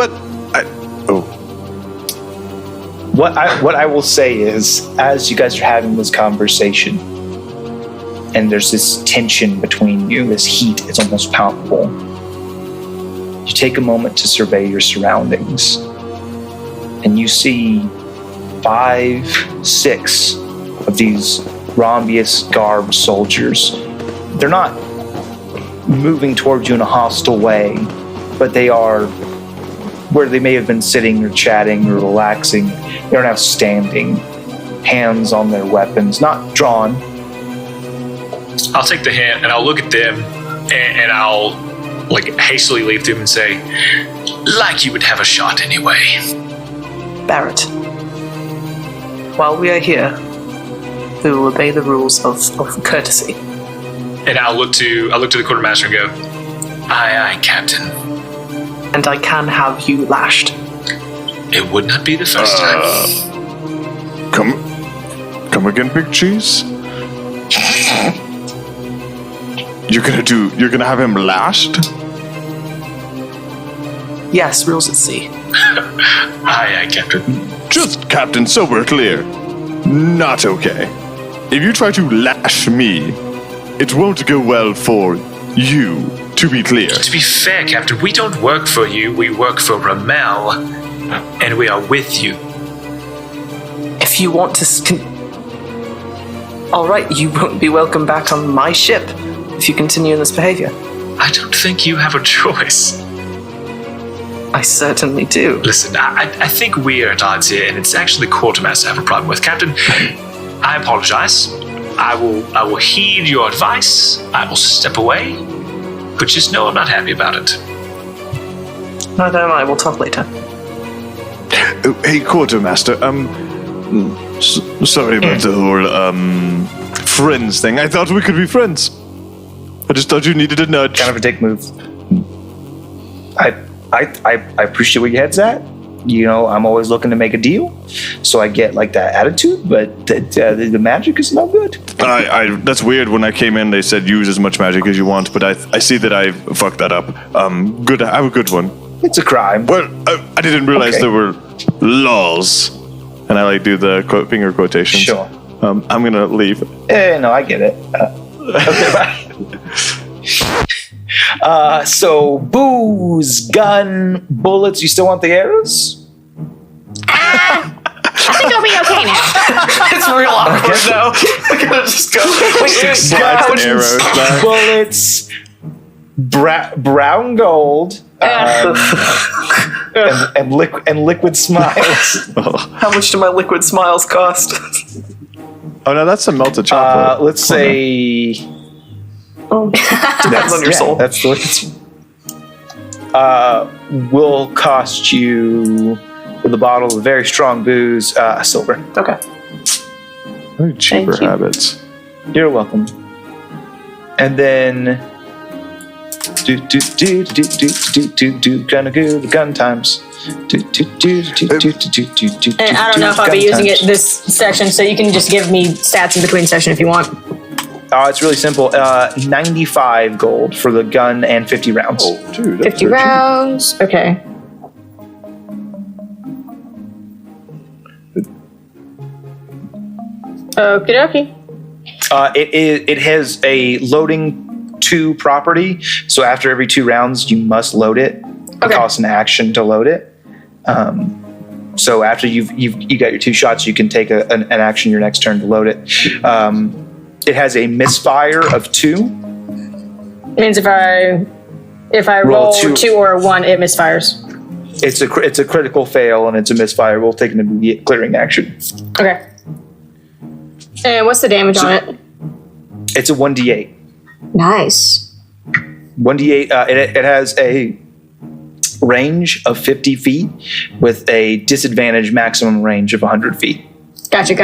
What I will say is, as you guys are having this conversation, and there's this tension between you, this heat is almost palpable. You take a moment to survey your surroundings, and you see 5, 6 of these Rombius garbed soldiers. They're not moving towards you in a hostile way, but they are where they may have been sitting or chatting or relaxing. They're now standing, hands on their weapons, not drawn. I'll take the hint and I'll look at them and I'll like hastily leave them and say, like you would have a shot anyway. Barrett, while we are here, we will obey the rules of courtesy. And I'll look to the quartermaster and go, aye, aye, Captain. And I can have you lashed. It would not be the first time. Come again, Big Cheese? You're gonna have him lashed? Yes, rules at sea. Aye, aye, Captain. Just, Captain, so we're clear. Not okay. If you try to lash me, it won't go well for you, to be clear. To be fair, Captain, we don't work for you. We work for Ramel, and we are with you. If you want to... Alright, you won't be welcome back on my ship if you continue in this behavior. I don't think you have a choice. I certainly do. Listen, I think we are at odds here, and it's actually the Quartermaster I have a problem with. Captain, I apologize. I will heed your advice. I will step away. But just know I'm not happy about it. Neither am I. We'll talk later. Hey, Quartermaster, sorry about the whole, friends thing. I thought we could be friends. I just thought you needed a nudge. Kind of a dick move. I appreciate where your head's at. You know, I'm always looking to make a deal, so I get like that attitude. But the magic is no good. That's weird. When I came in, they said use as much magic as you want, but I see that I fucked that up. Good. I have a good one. It's a crime. Well, I didn't realize there were laws, and I do the finger quotations. Sure. I'm gonna leave. No, I get it. Okay, bye. So booze, gun, bullets. You still want the arrows? I think I'll be okay now. It's real awkward though. We're gonna just go. Slides arrows back. Bullets, brown gold, and liquid smiles. How much do my liquid smiles cost? Oh no, that's some melted chocolate. Let's say Depends on your soul. That's the will cost you with a bottle of very strong booze, a silver. Okay. Very cheaper Thank you. habits. You're welcome. And then gonna go the gun times. And I don't know if I'll be using it this session, so you can just give me stats in between session if you want. It's really simple. 95 gold for the gun and 50 rounds. Oh, dude, that's 50 very cheap. rounds. Okay. Okie dokie. It has a loading 2 property, so after every 2 rounds, you must load it. It Okay. costs an action to load it. So after you got your 2 shots, you can take an action your next turn to load it. It has a misfire of 2. Means if I Roll roll 2 or a 1, it misfires. It's a critical fail and it's a misfire. We'll take an immediate clearing action. Okay. And what's the damage on it? It's a 1d8. Nice. 1d8. It has a range of 50 feet with a disadvantage maximum range of 100 feet. Gotcha.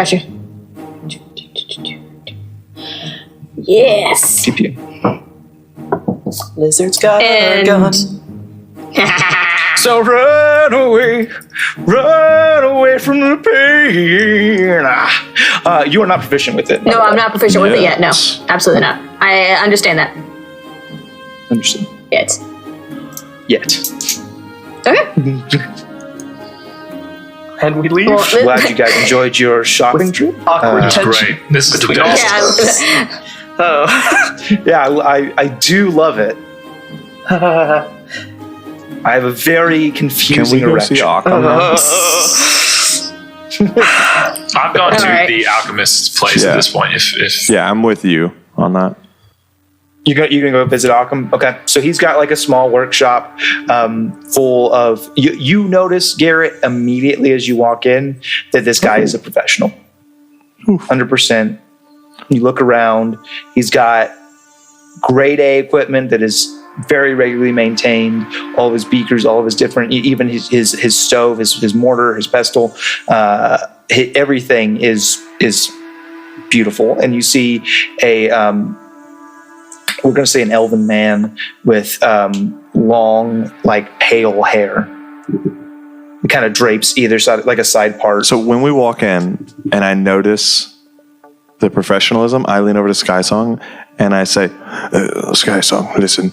Yes. Pew, pew. Lizard's got a And- gun. So run away from the pain. You are not proficient with it. No, I'm not proficient with it yet. No, Yes. absolutely not. I understand that. Understood. Yet. Yet. Okay. And we leave. Well, Glad you guys enjoyed your shopping trip. Awkward tension. Great. This is the between best. us. Yeah. Oh. Yeah, I do love it. I have a very Can we confusing go see erection. Achum now? I've gone to Alright. the alchemist's place Yeah. at this point. If Yeah, I'm with you on that. You're gonna go visit Achum? Okay. So he's got like a small workshop full of. You notice, Garrett, immediately as you walk in that this guy is a professional. 100%. You look around. He's got grade A equipment that is very regularly maintained. All of his beakers, all of his different, even his stove, his mortar, his pestle. Everything is beautiful. And you see a. We're going to say an elven man with long, like pale hair. It kind of drapes either side, like a side part. So when we walk in and I notice the professionalism, I lean over to Skysong and I say, Skysong, listen,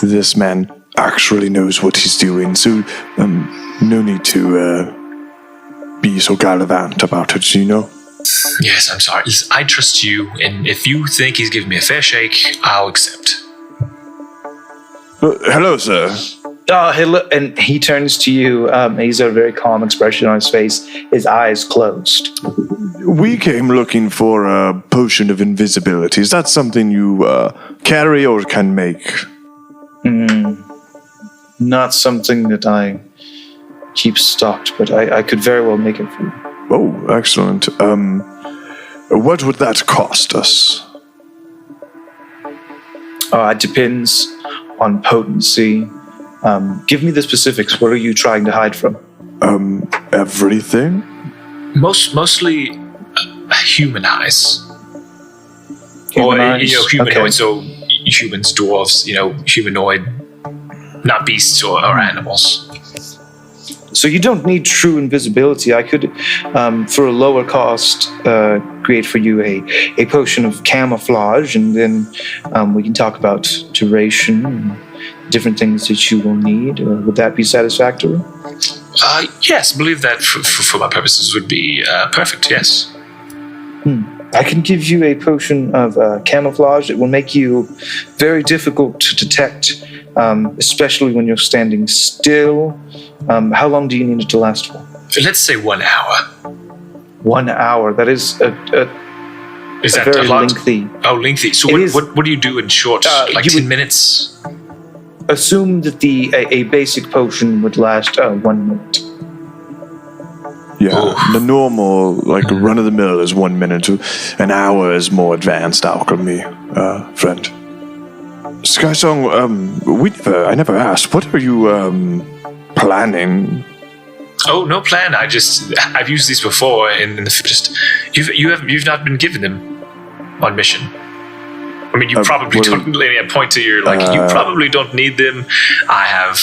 this man actually knows what he's doing, so no need to be so gallivant about it, you know? yes, I'm sorry. I trust you, and if you think he's giving me a fair shake, I'll accept. Hello, sir. And he turns to you. He's got a very calm expression on his face. His eyes closed. We came looking for a potion of invisibility. Is that something you carry or can make? Not something that I keep stocked, but I could very well make it for you. Oh, excellent. What would that cost us? It depends on potency. Give me the specifics. What are you trying to hide from? Everything? Mostly human eyes. Human Or, eyes? humanoid, Okay. so humans, dwarves, humanoid, not beasts or animals. So you don't need true invisibility. I could, for a lower cost, create for you a potion of camouflage, and then we can talk about duration and different things that you will need. Would that be satisfactory? Yes, I believe that for my purposes would be perfect, yes. I can give you a potion of camouflage. It will make you very difficult to detect, especially when you're standing still. How long do you need it to last for? Let's say 1 hour. 1 hour. That is Is that very a lot? lengthy. Oh, lengthy. So what do you do in short? Like 10 minutes? Assume that a basic potion would last 1 minute. Yeah, the normal, like run-of-the-mill is 1 minute. An hour is more advanced alchemy, friend. Skysong, I never asked. What are you planning? Oh, no plan. I've used these before, and you've not been given them on mission. I mean, you probably don't. At a point to you're like, you probably don't need them. I have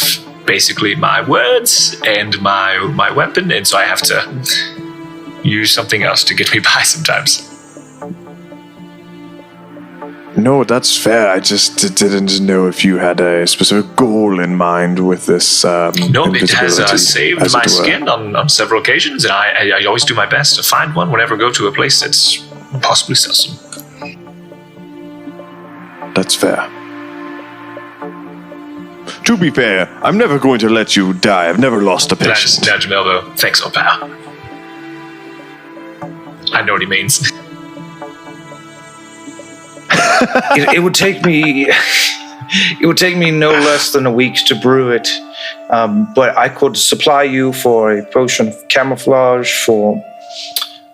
basically my words and my weapon, and so I have to use something else to get me by sometimes. No, that's fair. I just didn't know if you had a specific goal in mind with this. No, it has saved my were. skin on several occasions, and I always do my best to find one whenever I go to a place that's possibly sells them. That's fair. To be fair, I'm never going to let you die. I've never lost a patient. Nudge him elbow. Thanks, old pal. I know what he means. It would take me. It would take me no less than a week to brew it, but I could supply you for a potion of camouflage for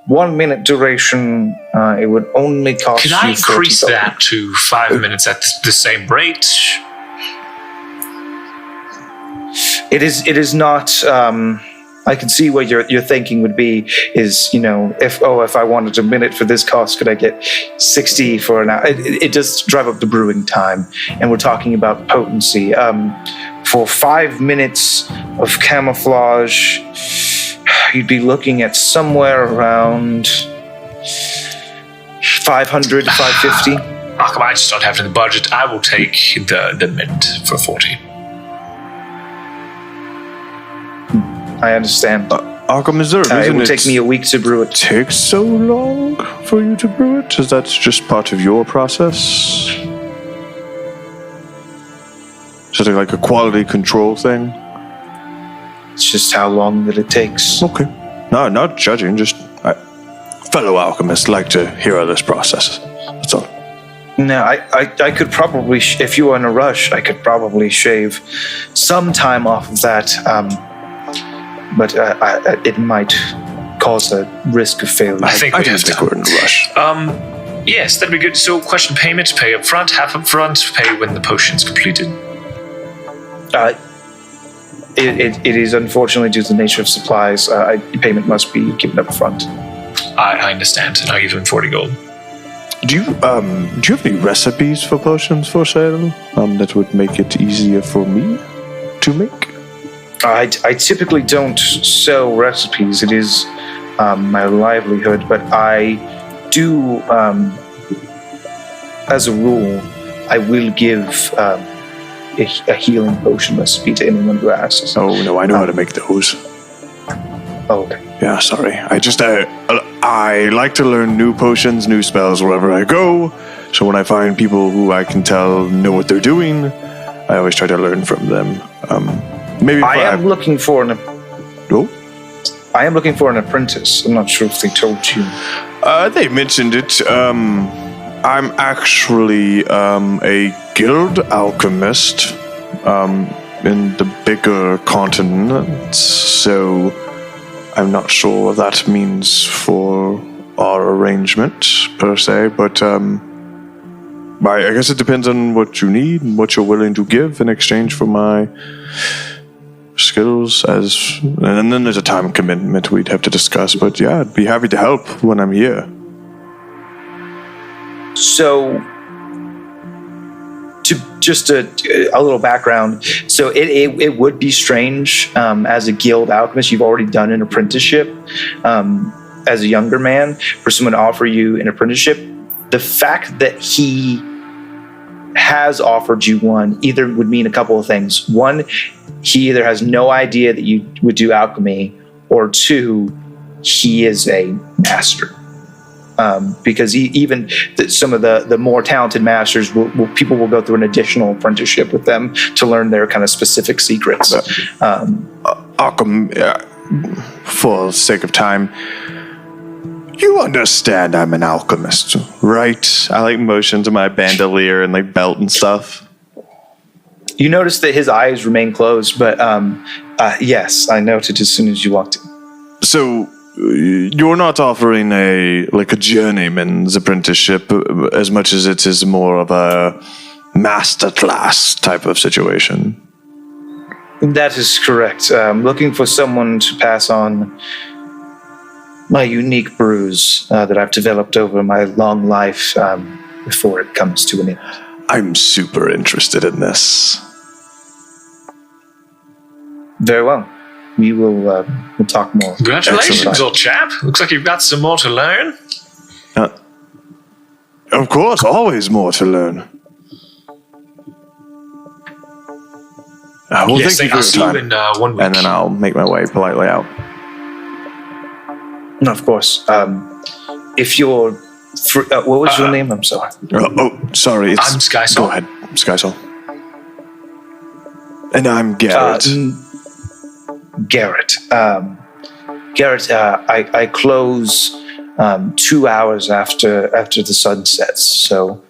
1 minute duration. It would only cost you $40. Can I increase that to 5 minutes at the same rate? It is not. I can see what your thinking would be. Is if I wanted a minute for this cost, could I get 60 for an hour? It does drive up the brewing time, and we're talking about potency. For 5 minutes of camouflage, you'd be looking at somewhere around 500, 550. Oh, come on, I just don't have the budget. I will take the mint for 40. I understand. Achum, is there a reason it would take me a week to brew it. Takes so long for you to brew it? Is that just part of your process? Is it like a quality control thing? It's just how long that it takes. Okay. No, not judging, just fellow alchemists like to hear this process. That's all. No, I could probably, if you were in a rush, I could probably shave some time off of that. But it might cause a risk of failure. I think we're in a rush. Yes, that'd be good. So, question: payment, pay up front, half up front, pay when the potion's completed. It is unfortunately due to the nature of supplies. Payment must be given up front. I understand, and I'll give him 40 gold. Do you have any recipes for potions for sale? That would make it easier for me to make. I typically don't sell recipes. It is my livelihood, but I do, as a rule, I will give a healing potion recipe to anyone who asks. Oh, no, I know how to make those. Oh, okay. Yeah, sorry. I like to learn new potions, new spells wherever I go. So when I find people who I can tell know what they're doing, I always try to learn from them. Maybe I am looking for an apprentice. I'm not sure if they told you. They mentioned it. I'm actually a guild alchemist in the bigger continents, so I'm not sure what that means for our arrangement per se, but I guess it depends on what you need and what you're willing to give in exchange for my skills, and then there's a time commitment we'd have to discuss, but yeah, I'd be happy to help when I'm here. So, just a little background. So it would be strange as a guild alchemist. You've already done an apprenticeship as a younger man for someone to offer you an apprenticeship. The fact that he has offered you one either would mean a couple of things. One, he either has no idea that you would do alchemy, or two, he is a master. because even some of the more talented masters, people will go through an additional apprenticeship with them to learn their kind of specific secrets. Achum, for the sake of time, you understand I'm an alchemist, right? I motion to my bandolier and belt and stuff. You notice that his eyes remain closed, but yes, I noted as soon as you walked in. So you're not offering a journeyman's apprenticeship as much as it is more of a master class type of situation. That is correct. I'm looking for someone to pass on my unique brews that I've developed over my long life before it comes to an end. I'm super interested in this. Very well. We will we'll talk more. Congratulations, old chap. Looks like you've got some more to learn. Of course, always more to learn. Well, thank you for your time. In 1 week. And then I'll make my way politely out. No, of course. If you're... what was your name? I'm sorry. Sorry. I'm Skysong. Go ahead, Skysong. And I'm Garrett. Garrett. Garrett, I close 2 hours after the sun sets. So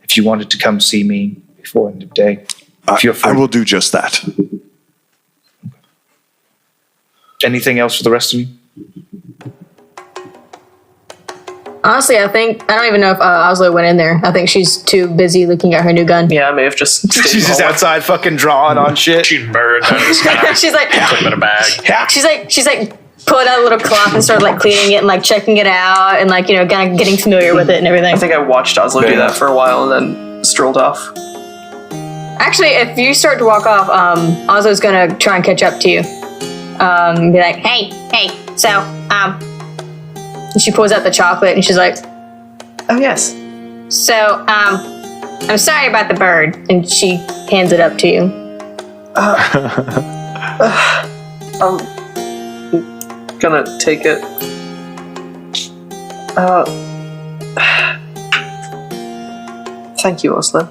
if you wanted to come see me before end of day, feel free. I will do just that. Anything else for the rest of you? Honestly, I don't even know if Ozlo went in there. I think she's too busy looking at her new gun. Yeah, I may have just... She's just outside fucking drawing on shit. Shooting birds out of the sky. She's like... Put them in a bag. She's like pulling out a little cloth and started cleaning it and checking it out and kind of getting familiar with it and everything. I think I watched Ozlo do that for a while and then strolled off. Actually, if you start to walk off, Ozlo's gonna try and catch up to you. Be like, hey, so, and she pulls out the chocolate and she's like, oh yes. So, I'm sorry about the bird, and she hands it up to you. I'm gonna take it. Thank you, Ozlo.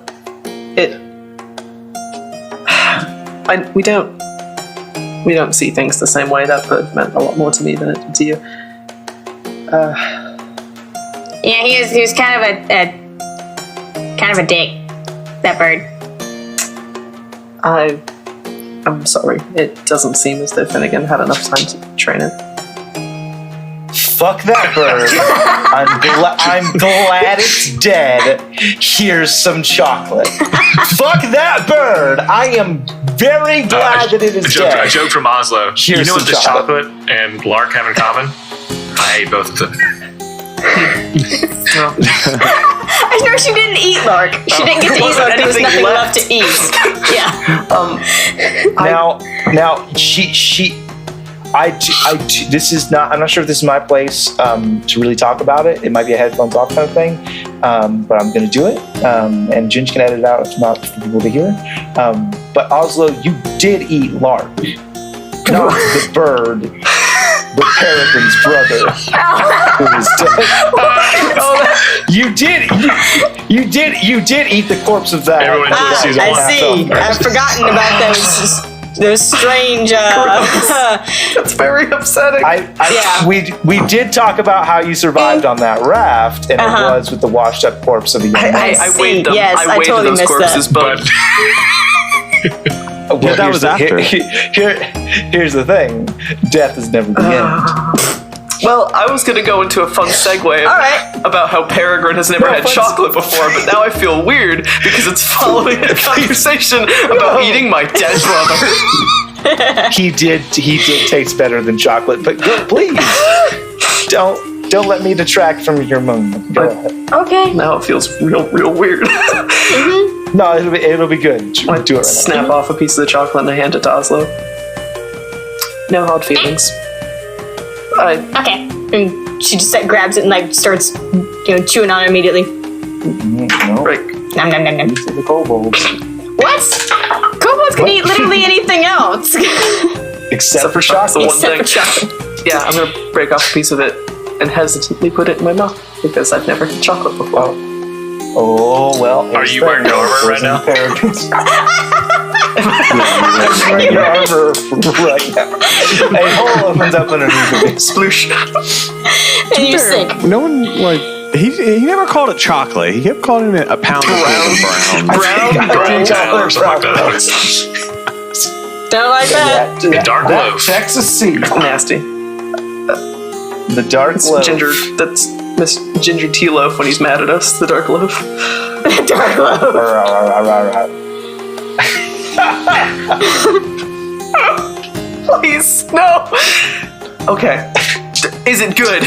We don't see things the same way. That bird meant a lot more to me than it did to you. Yeah, he was kind of a dick. That bird. I'm sorry. It doesn't seem as though Finnegan had enough time to train it. Fuck that bird. I'm glad it's dead. Here's some chocolate. Fuck that bird. I am very glad that it is dead. A joke from Ozlo. Here's you know what some this chocolate and Lark have in common? I ate both of them. I know she didn't eat Lark. She didn't get to eat Lark. There was nothing left to eat. Yeah. Now this is not. I'm not sure if this is my place to really talk about it. It might be a headphones off kind of thing, but I'm going to do it. And Ginge can edit it out if not for people to hear. But Ozlo, you did eat Lark, not the bird, but Peregrine's brother, who is dead. You did eat the corpse of that. I see. I've forgotten about those strange. That's very upsetting. We did talk about how you survived on that raft, and it was with the washed up corpse of a young man. I weighed them. Yes, I weighed totally those corpses, but well, that was after. Here's the thing: death is never the end. Well, I was going to go into a fun segue about how Peregrine has never had chocolate before, but now I feel weird because it's following a conversation about eating my dead brother. He did taste better than chocolate, but please don't let me detract from your moment. Go ahead. Okay. Now it feels real weird. No, it'll be good. I do it right snap now. off a piece of the chocolate and I hand it to Ozlo. No hard feelings. Okay. And she just grabs it and starts, chewing on it immediately. No. Right. Nom nom nom nom. These are the kobolds. What? Kobolds can eat literally anything else. Except for chocolate. Except for chocolate. Yeah, I'm gonna break off a piece of it and hesitantly put it in my mouth because I've never had chocolate before. Oh well. Are you wearing armor right now? Wearing your armor right now. A hole opens up underneath of me. Sploosh. And you sink. No one like he never called it chocolate. He kept calling it a pound of brown. Brown chocolate. Something like that. Don't like that. A dark loaf. Texas seed. Nasty. The dark It's loaf. ginger. That's Miss Ginger Tea Loaf when he's mad at us. The dark loaf. Dark loaf. Please, no. Okay. Is it good?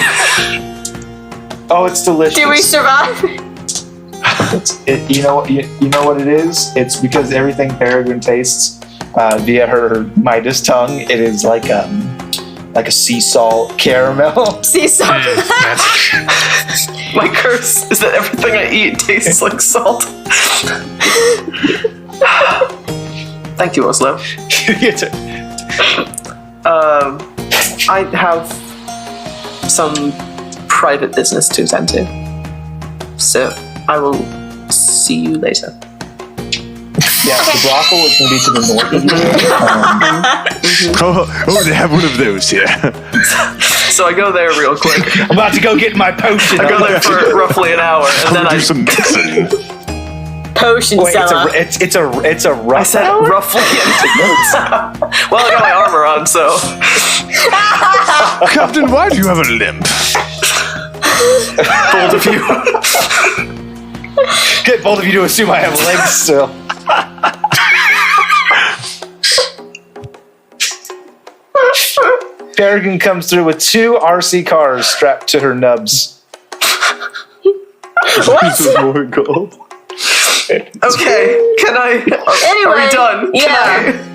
Oh, it's delicious. Do we survive? You know what it is? It's because everything Peregrine tastes via her Midas tongue. It is like a sea salt caramel. Sea salt. My curse is that everything I eat tastes like salt. Thank you, Ozlo. I have some private business to attend to, so I will see you later. Yeah, the brothel is going to be to the north of you. They have one of those here. So I go there real quick. I'm about to go get my potion. I go there for roughly an hour, and then do some mixing. Potion Wait, seller. it's a rough I said hour? roughly. Well, I got my armor on, so Captain, why do you have a limp? bold of you. Get bold of you to assume I have legs still. Peregrine comes through with 2 RC cars strapped to her nubs. What? More gold. Okay, can I? Anyway, are we done? yeah.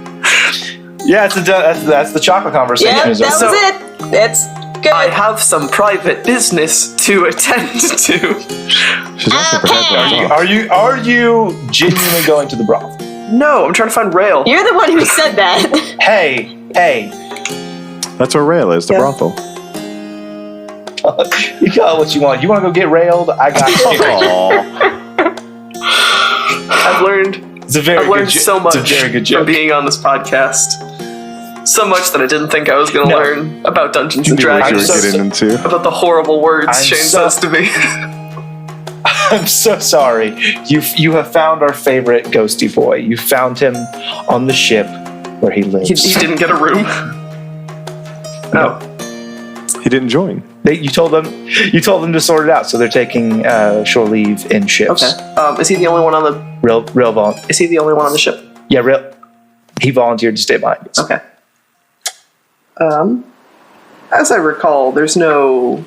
Yeah, that's the chocolate conversation. Yeah, is that was So- it. It's good. I have some private business to attend to. She's also pretending. Are you genuinely going to the brothel? No, I'm trying to find Rail. You're the one who said that. Hey. That's where Rail is, the Yeah. brothel. You got what you want. You want to go get railed? I got you. I've learned It's a very I've learned good so much It's a very good from joke. being on this podcast. So much that I didn't think I was going to No. learn about Dungeons You and knew what you were Dragons. getting into. About the horrible words I'm Shane so- says to me. I'm so sorry. You have found our favorite ghosty boy. You found him on the ship where he lives. He didn't get a room. Oh. He didn't join. You told them to sort it out, so they're taking shore leave in ships. Okay. Is he the only one on the? Real Is he the only one on the ship? Yeah, real. He volunteered to stay behind. Yes. Okay. As I recall, there's no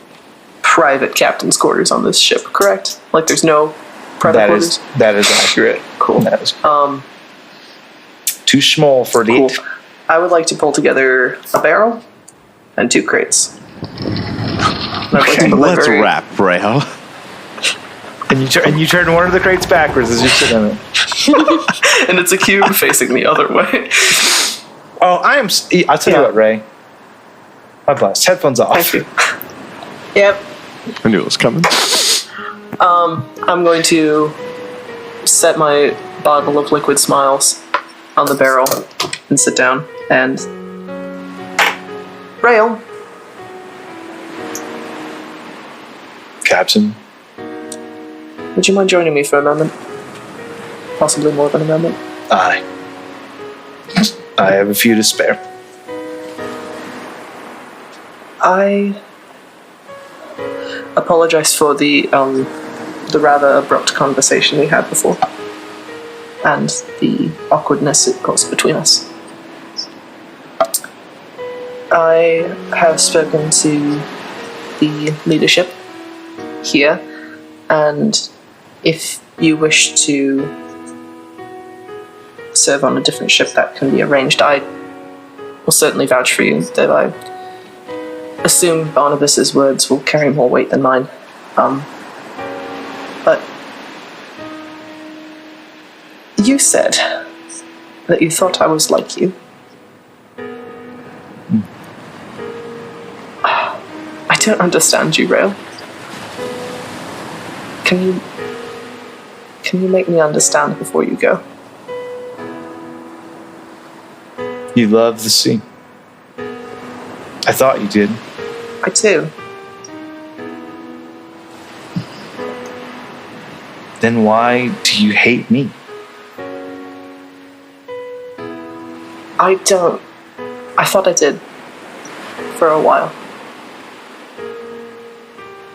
private captain's quarters on this ship, correct? Like, there's no private quarters. That is accurate. Cool. That is too small for Cool. it. I would like to pull together a barrel and 2 crates. And I'd like to put my Let's very- wrap, Rail. And you turn one of the crates backwards as you're sitting on it. And it's a cube facing the other way. Oh, I'll tell you what, Ray. My blast. Headphones off. Thank you. Yep. I knew it was coming. I'm going to set my bottle of liquid smiles on the barrel and sit down and Rail. Captain. Would you mind joining me for a moment? Possibly more than a moment. I have a few to spare. I apologize for the rather abrupt conversation we had before, and the awkwardness it caused between us. I have spoken to the leadership here, and if you wish to serve on a different ship, that can be arranged. I will certainly vouch for you, though I assume Barnabas's words will carry more weight than mine. But you said that you thought I was like you. I don't understand you, Rail. Can you make me understand before you go? You love the sea. I thought you did. I do. Then why do you hate me? I don't. I thought I did. For a while.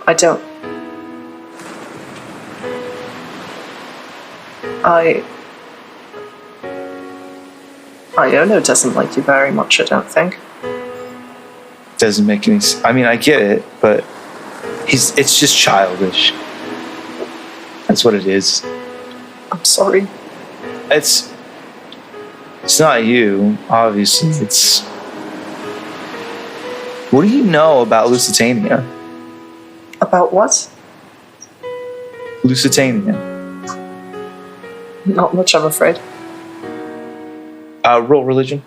I don't. Iono doesn't like you very much, I don't think. Doesn't make any sense. I mean, I get it, but it's just childish. That's what it is. I'm sorry. It's not you, obviously. It's... What do you know about Lusitania? About what? Lusitania. Not much, I'm afraid. Roll religion.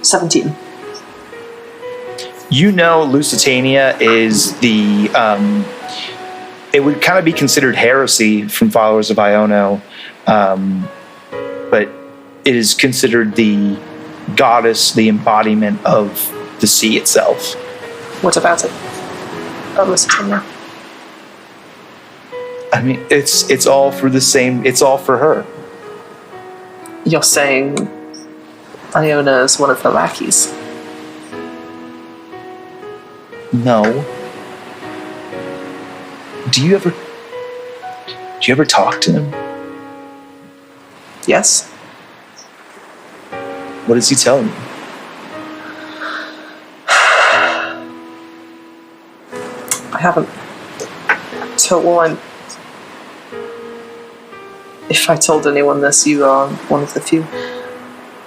17. You know Lusitania is the... it would kind of be considered heresy from followers of Iono, but it is considered the goddess, the embodiment of the sea itself. What about it? Oh, Lusitania. I mean, it's all for the same... It's all for her. You're saying Iona is one of the lackeys? No. Do you ever talk to him? Yes. What does he tell you? I haven't told one. If I told anyone this, you are one of the few.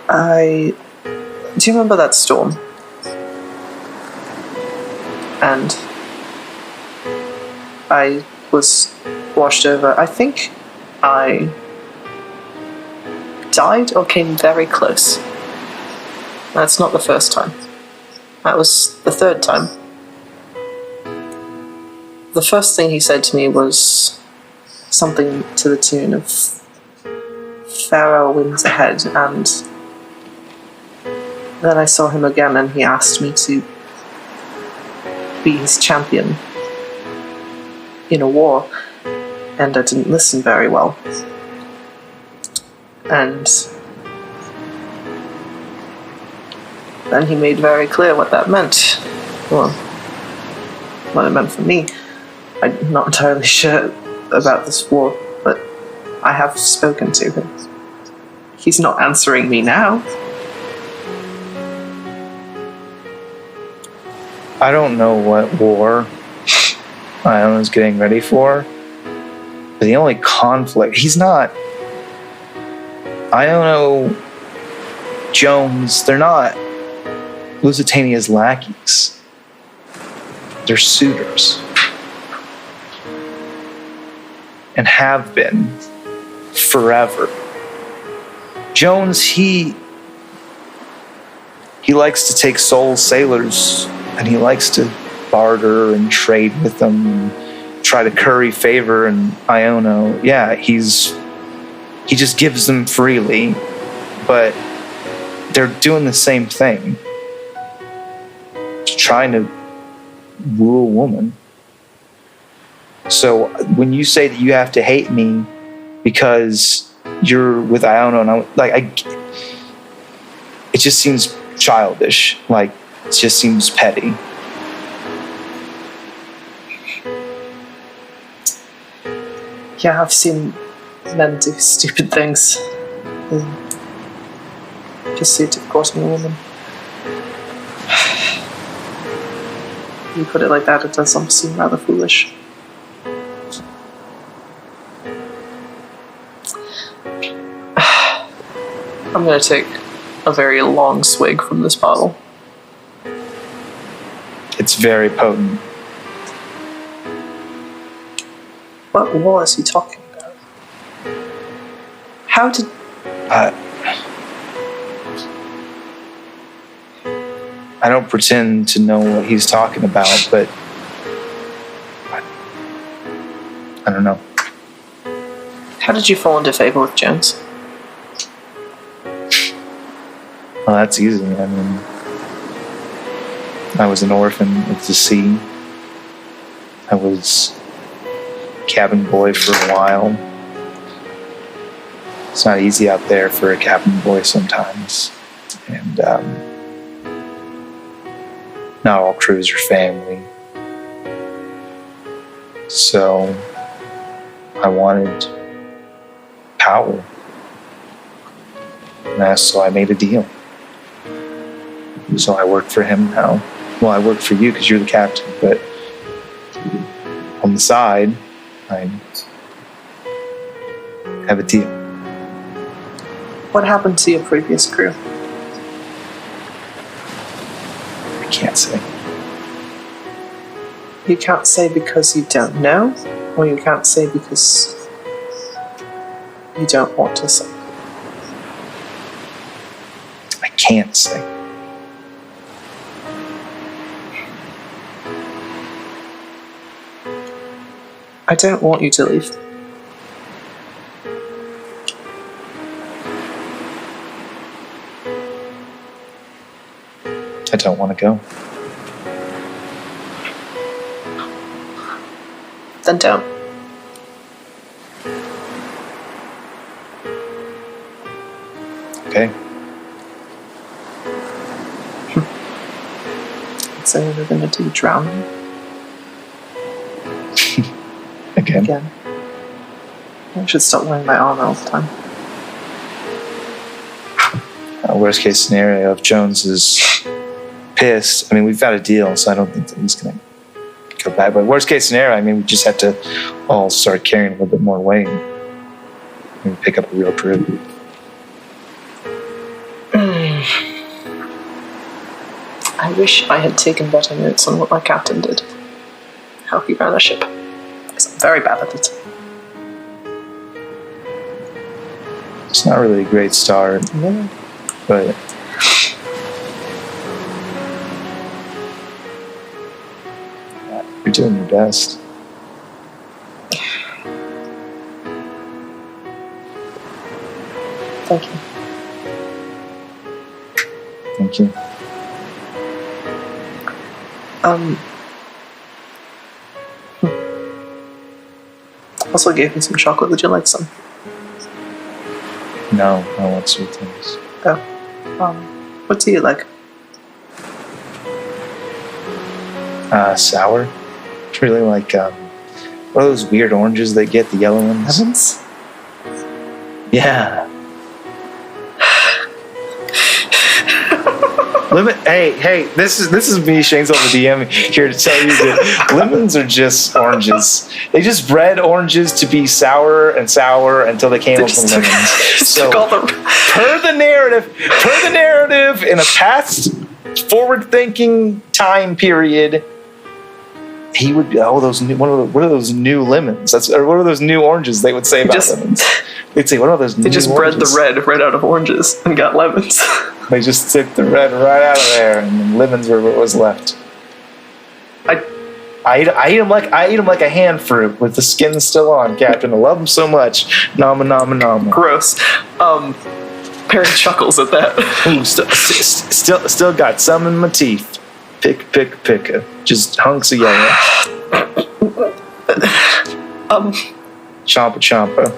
Do you remember that storm? And I was washed over. I think I died or came very close. That's not the first time. That was the third time. The first thing he said to me was something to the tune of "Pharaoh wins ahead," and then I saw him again and he asked me to be his champion in a war, and I didn't listen very well. And then he made very clear what that meant. Well, what it meant for me. I'm not entirely sure about this war, but I have spoken to him. He's not answering me now. I don't know what war Iona's getting ready for, but the only conflict... He's not... Iono, Jones, they're not Lusitania's lackeys. They're suitors. And have been forever. Jones, he likes to take soul sailors and he likes to barter and trade with them and try to curry favor. And Iono, yeah, he just gives them freely, but they're doing the same thing. Trying to woo a woman. So when you say that you have to hate me because you're with Iono, and it just seems childish. Like, it just seems petty. Yeah, I've seen men do stupid things in pursuit of courting a woman. You put it like that, it does seem rather foolish. I'm going to take a very long swig from this bottle. It's very potent. What war is he talking about? How did... I don't pretend to know what he's talking about, but I don't know. How did you fall into favor with Jones? Well, that's easy. I mean, I was an orphan of the sea. I was cabin boy for a while. It's not easy out there for a cabin boy sometimes. And not all crews are family. So I wanted power. And so I made a deal. So I work for him now. Well, I work for you because you're the captain, but on the side, I have a deal. What happened to your previous crew? I can't say. You can't say because you don't know, or you can't say because you don't want to say? I can't say. I don't want you to leave. I don't want to go. Then don't. Okay. So we're going to do drowning Again. I should stop wearing my armor all the time. Worst case scenario, if Jones is pissed, I mean, we've got a deal, so I don't think that he's going to go back. But worst case scenario, I mean, we just have to all start carrying a little bit more weight and pick up a real crew. I wish I had taken better notes on what my captain did. How he ran a ship. Because I'm very bad at it. It's not really a great start, No. but you're doing your best. Thank you. Thank you. Also gave me some chocolate. Would you like some? No, I want sweet things. Oh. What do you like? Sour. It's really like what are those weird oranges they get, the yellow ones? Lemons? Yeah. Hey, this is me, Shane's on the DM, here to tell you that lemons are just oranges. They just bred oranges to be sour until they came up with lemons. So, per the narrative, in a past forward-thinking time period, he would be, what are those new lemons? Or what are those new oranges they would say about lemons? They'd say, what are those new oranges? They just bred the red out of oranges and got lemons. They just took the red right out of there, and then lemons were what was left. I eat them like a hand fruit with the skin still on, Captain. I love them so much. Nama nama nama. Gross. Perry chuckles at that. Ooh, still got some in my teeth. Pick. Just hunks of yellow. Chompa.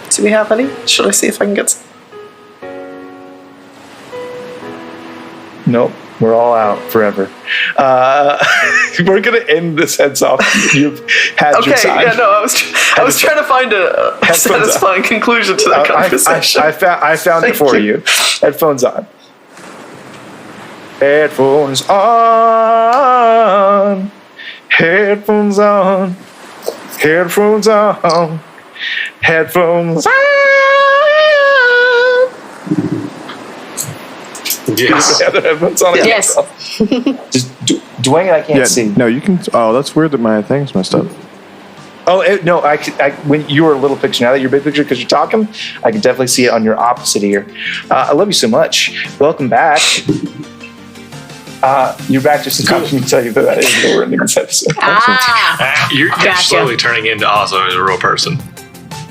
Do we have any? Should I see if I can get some? Nope, we're all out forever. We're gonna end this heads off. You've had your time. Okay, yeah, no, I was trying to find a satisfying conclusion to that conversation. I found it for you. Headphones on. Headphones on. Headphones on. Headphones on. Headphones on. Yes. The other headphones on. Yes. Just Dwayne, I can't see. No, you can. Oh, that's weird that my thing's messed up. Oh no! I when you were a little picture, now that you're big picture because you're talking, I can definitely see it on your opposite ear. I love you so much. Welcome back. Your back just allowed me to tell you that is the word in this episode. You're Gotcha. slowly turning into Ozlo as a real person.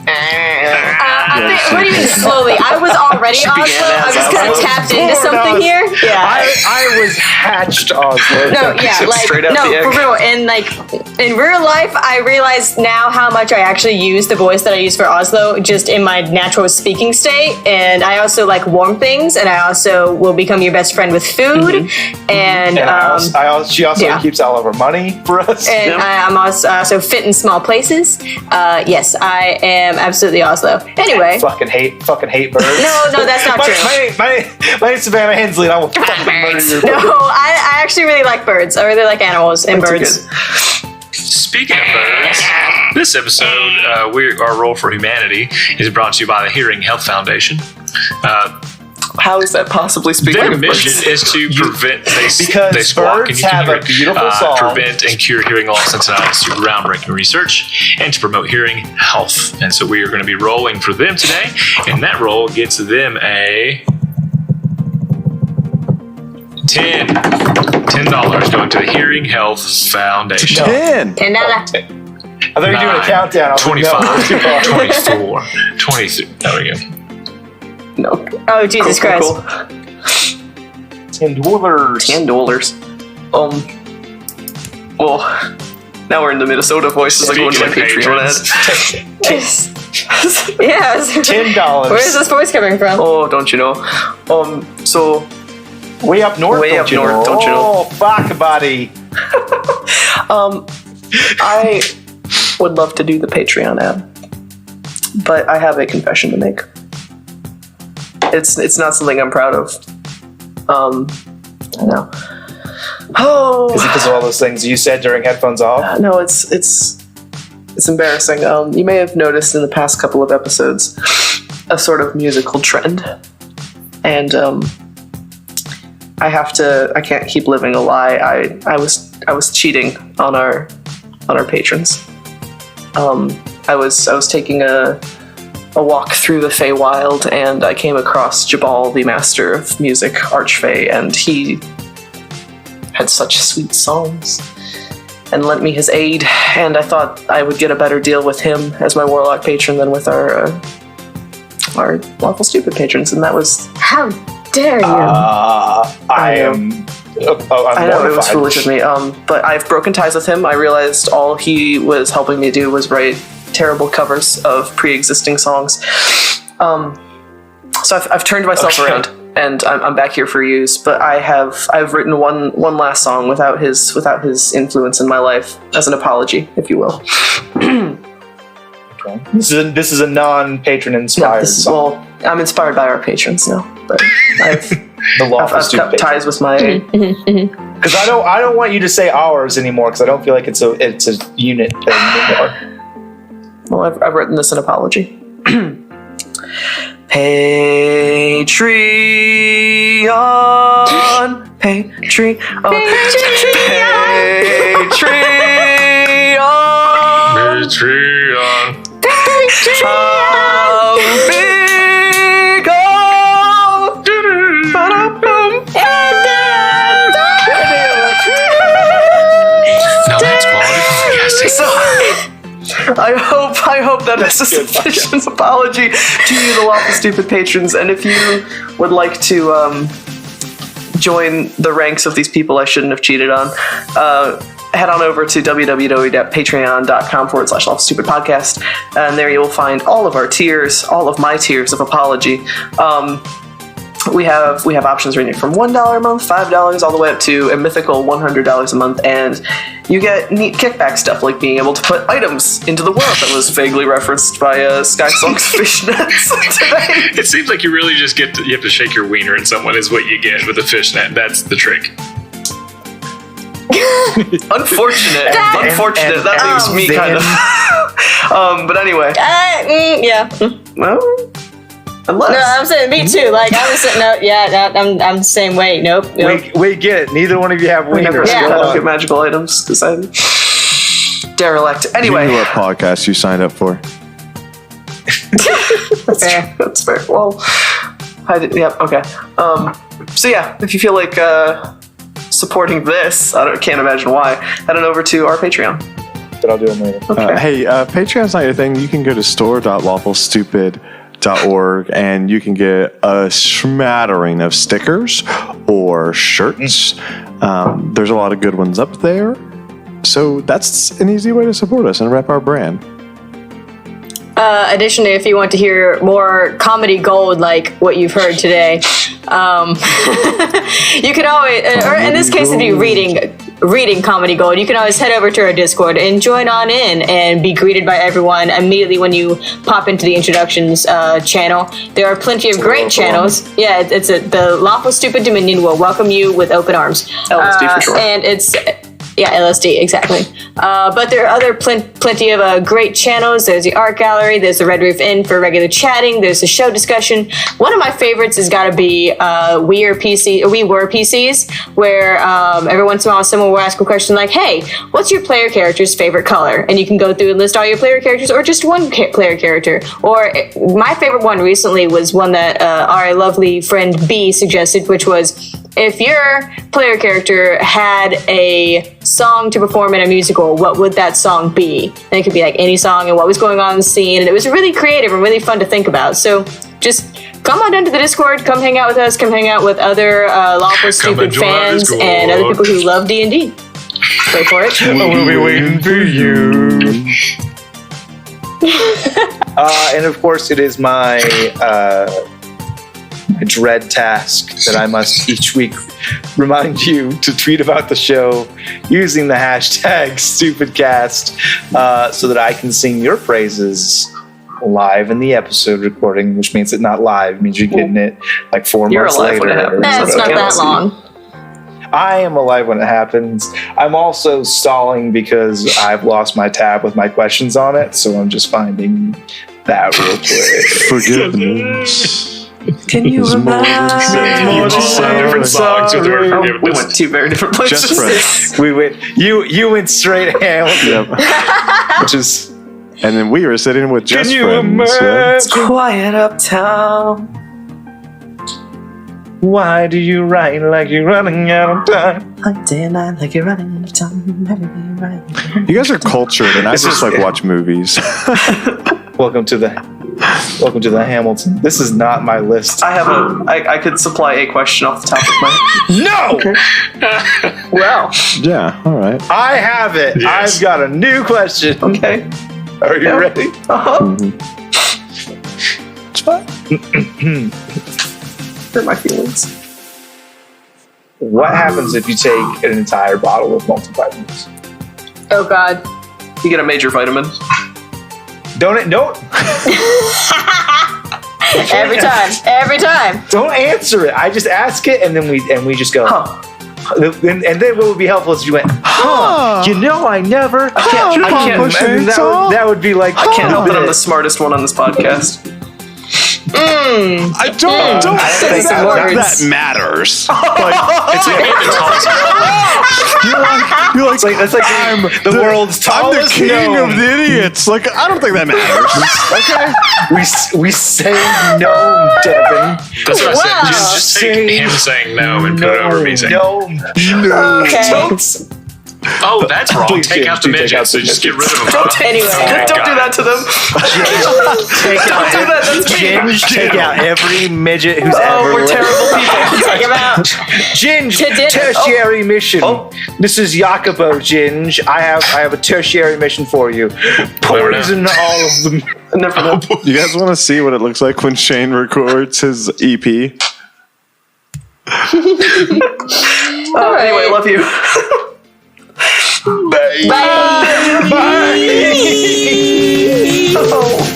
What do you mean slowly? I was already Ozlo. I was kind of tapped into something here. Yeah. I was hatched Ozlo. No, yeah, like straight out no, the egg. for real. And like in real life, I realize now how much I actually use the voice that I use for Ozlo just in my natural speaking state. And I also like warm things, and I also will become your best friend with food. And she also keeps all of her money for us. And I'm also fit in small places. Yes, I am absolutely Ozlo. Anyway, fucking hate birds. No, that's not true. My name's Savannah Hensley, and I will fucking murder your bird. No, I actually really like birds. I really like animals and birds. Speaking of birds, this episode, our Roll for Humanity is brought to you by the Hearing Health Foundation. How is that possibly speaking Their of mission birds? is to prevent they Because squawk birds and you can have hear a it, beautiful song. prevent and cure hearing loss and tinnitus through groundbreaking research and to promote hearing health. And so we are going to be rolling for them today, and that roll gets them a $10 going to the Hearing Health Foundation. 10. $10. I thought you were doing a countdown. I was like, 25, no, too far. 24, 23. There we go. No. Oh, Jesus Christ. Cool. $10. $10. Well, now we're in the Minnesota voices. I go into my Patreon ad. Yes. $10. Where is this voice coming from? Oh, don't you know? So Way up north, Way don't up you north, know? don't you know? Oh, fuck, buddy. I would love to do the Patreon ad, but I have a confession to make. It's not something I'm proud of. I know. Oh, Is it because of all those things you said during headphones off? no, it's embarrassing. You may have noticed in the past couple of episodes a sort of musical trend, and I can't keep living a lie. I was cheating on our patrons. I was taking a walk through the Feywild, and I came across Jabal, the Master of Music, Archfey, and he had such sweet songs and lent me his aid, and I thought I would get a better deal with him as my Warlock patron than with our Lawful Stupid patrons, and that was... How dare you? I am... I know, it was foolish of me, but I've broken ties with him. I realized all he was helping me do was write terrible covers of pre-existing songs. So I've turned myself around, and I'm back here for use. But I've written one last song without his influence in my life as an apology, if you will. Okay. This is a non-patron inspired song. Well, I'm inspired by our patrons now, but I've cut ties with my. Because I don't want you to say ours anymore, because I don't feel like it's a unit thing anymore. Well, I've written this an apology. Patreon. Now that's quality podcasting. I hope that is a sufficient apology to you, the Lawful Stupid patrons. And if you would like to join the ranks of these people I shouldn't have cheated on, head on over to www.patreon.com/LawfulStupidPodcast, and there you will find all of our tiers, all of my tiers of apology. We have options ranging from $1 a month, $5, all the way up to a mythical $100 a month, and you get neat kickback stuff like being able to put items into the world that was vaguely referenced by Skysong's fishnets today. It seems like you really just you have to shake your wiener in someone is what you get with a fishnet. That's the trick. Unfortunate. That leaves me kind of. But anyway. Yeah. Well, unless. No, I'm saying me too. Like I was saying, no, yeah, I'm the same way. Nope. We get it. Neither one of you have wieners. I don't get magical items because I'm derelict. Anyway, You knew what podcast you signed up for. That's fair. Well, I did. Yeah. Okay. So yeah, if you feel like supporting this, can't imagine why, head on over to our Patreon. But I'll do it later. Hey, Patreon's not your thing. You can go to store.lawfulstupid.org and you can get a smattering of stickers or shirts. There's a lot of good ones up there. So that's an easy way to support us and rep our brand. Additionally, if you want to hear more comedy gold like what you've heard today, you can always, or in this case, if you're reading comedy gold, you can always head over to our Discord and join on in and be greeted by everyone immediately when you pop into the introductions channel. There are plenty of great channels. Yeah, the Lawful Stupid Dominion will welcome you with open arms. LSD for sure. And it's... Yeah, LSD, exactly. But there are other plenty of great channels. There's the Art Gallery. There's the Red Roof Inn for regular chatting. There's the show discussion. One of my favorites has got to be We Were PCs, where every once in a while someone will ask a question like, hey, what's your player character's favorite color? And you can go through and list all your player characters or just one player character. Or my favorite one recently was one that our lovely friend B suggested, which was... if your player character had a song to perform in a musical, what would that song be? And it could be like any song and what was going on in the scene. And it was really creative and really fun to think about. So just come on down to the Discord, come hang out with us, come hang out with other Lawful Stupid fans and other people who love D&D. Wait for it. We'll be waiting for you. And of course, it is my dread task that I must each week remind you to tweet about the show using the hashtag StupidCast so that I can sing your praises live in the episode recording, which means it's not live. It means you're getting it like 4 months later. It's not that long. I am alive when it happens. I'm also stalling because I've lost my tab with my questions on it, so I'm just finding that real quick. Forgiveness. Can you imagine? Different songs with the word forgiveness. We went 2 very different places. Just friends. We went. You went straight Hamilton, which is. And then we were sitting with just Can you friends. Yeah. imagine? Quiet uptown. Why do you write like you're running out of time? Like day and night, like you're running out of time. Everything right. You guys are cultured, and I just like watch movies. Welcome to the Hamilton. This is not my list. I could supply a question off the top of my No! Well. Yeah, all right. I have it. Yes. I've got a new question. Okay. Are you ready? Uh-huh. It's fine. Hurt my feelings. What happens if you take an entire bottle of multivitamins? Oh, God. You get a major vitamin. Don't. Every time. Don't answer it. I just ask it, and then we just go. Huh. And then what would be helpful is you went, you know, I never. I can't. And that would be like. I can't help that I'm the smartest one on this podcast. I don't say think some words. that matters. Like, It's like David Thompson. you're like That's like I'm the world's tallest. I'm the king of the idiots. Like, I don't think that matters. Okay. We say no, Devin. That's what I said. Just take him saying no and put it over me saying no. Okay. oh, that's wrong. Please, Take James, out the do take midget. out So the just get rid of them. Anyway. Don't do that to them. Don't do that. That's me. Ginge, take out every midget who's Oh, ever we're lived. terrible people. Take him out. Ginge, To dinner. tertiary mission. Oh. This is Jacopo, Ginge. I have a tertiary mission for you. Poison all of them. Never know. You guys want to see what it looks like when Shane records his EP? Anyway, love you. Bye. Bye. Oh.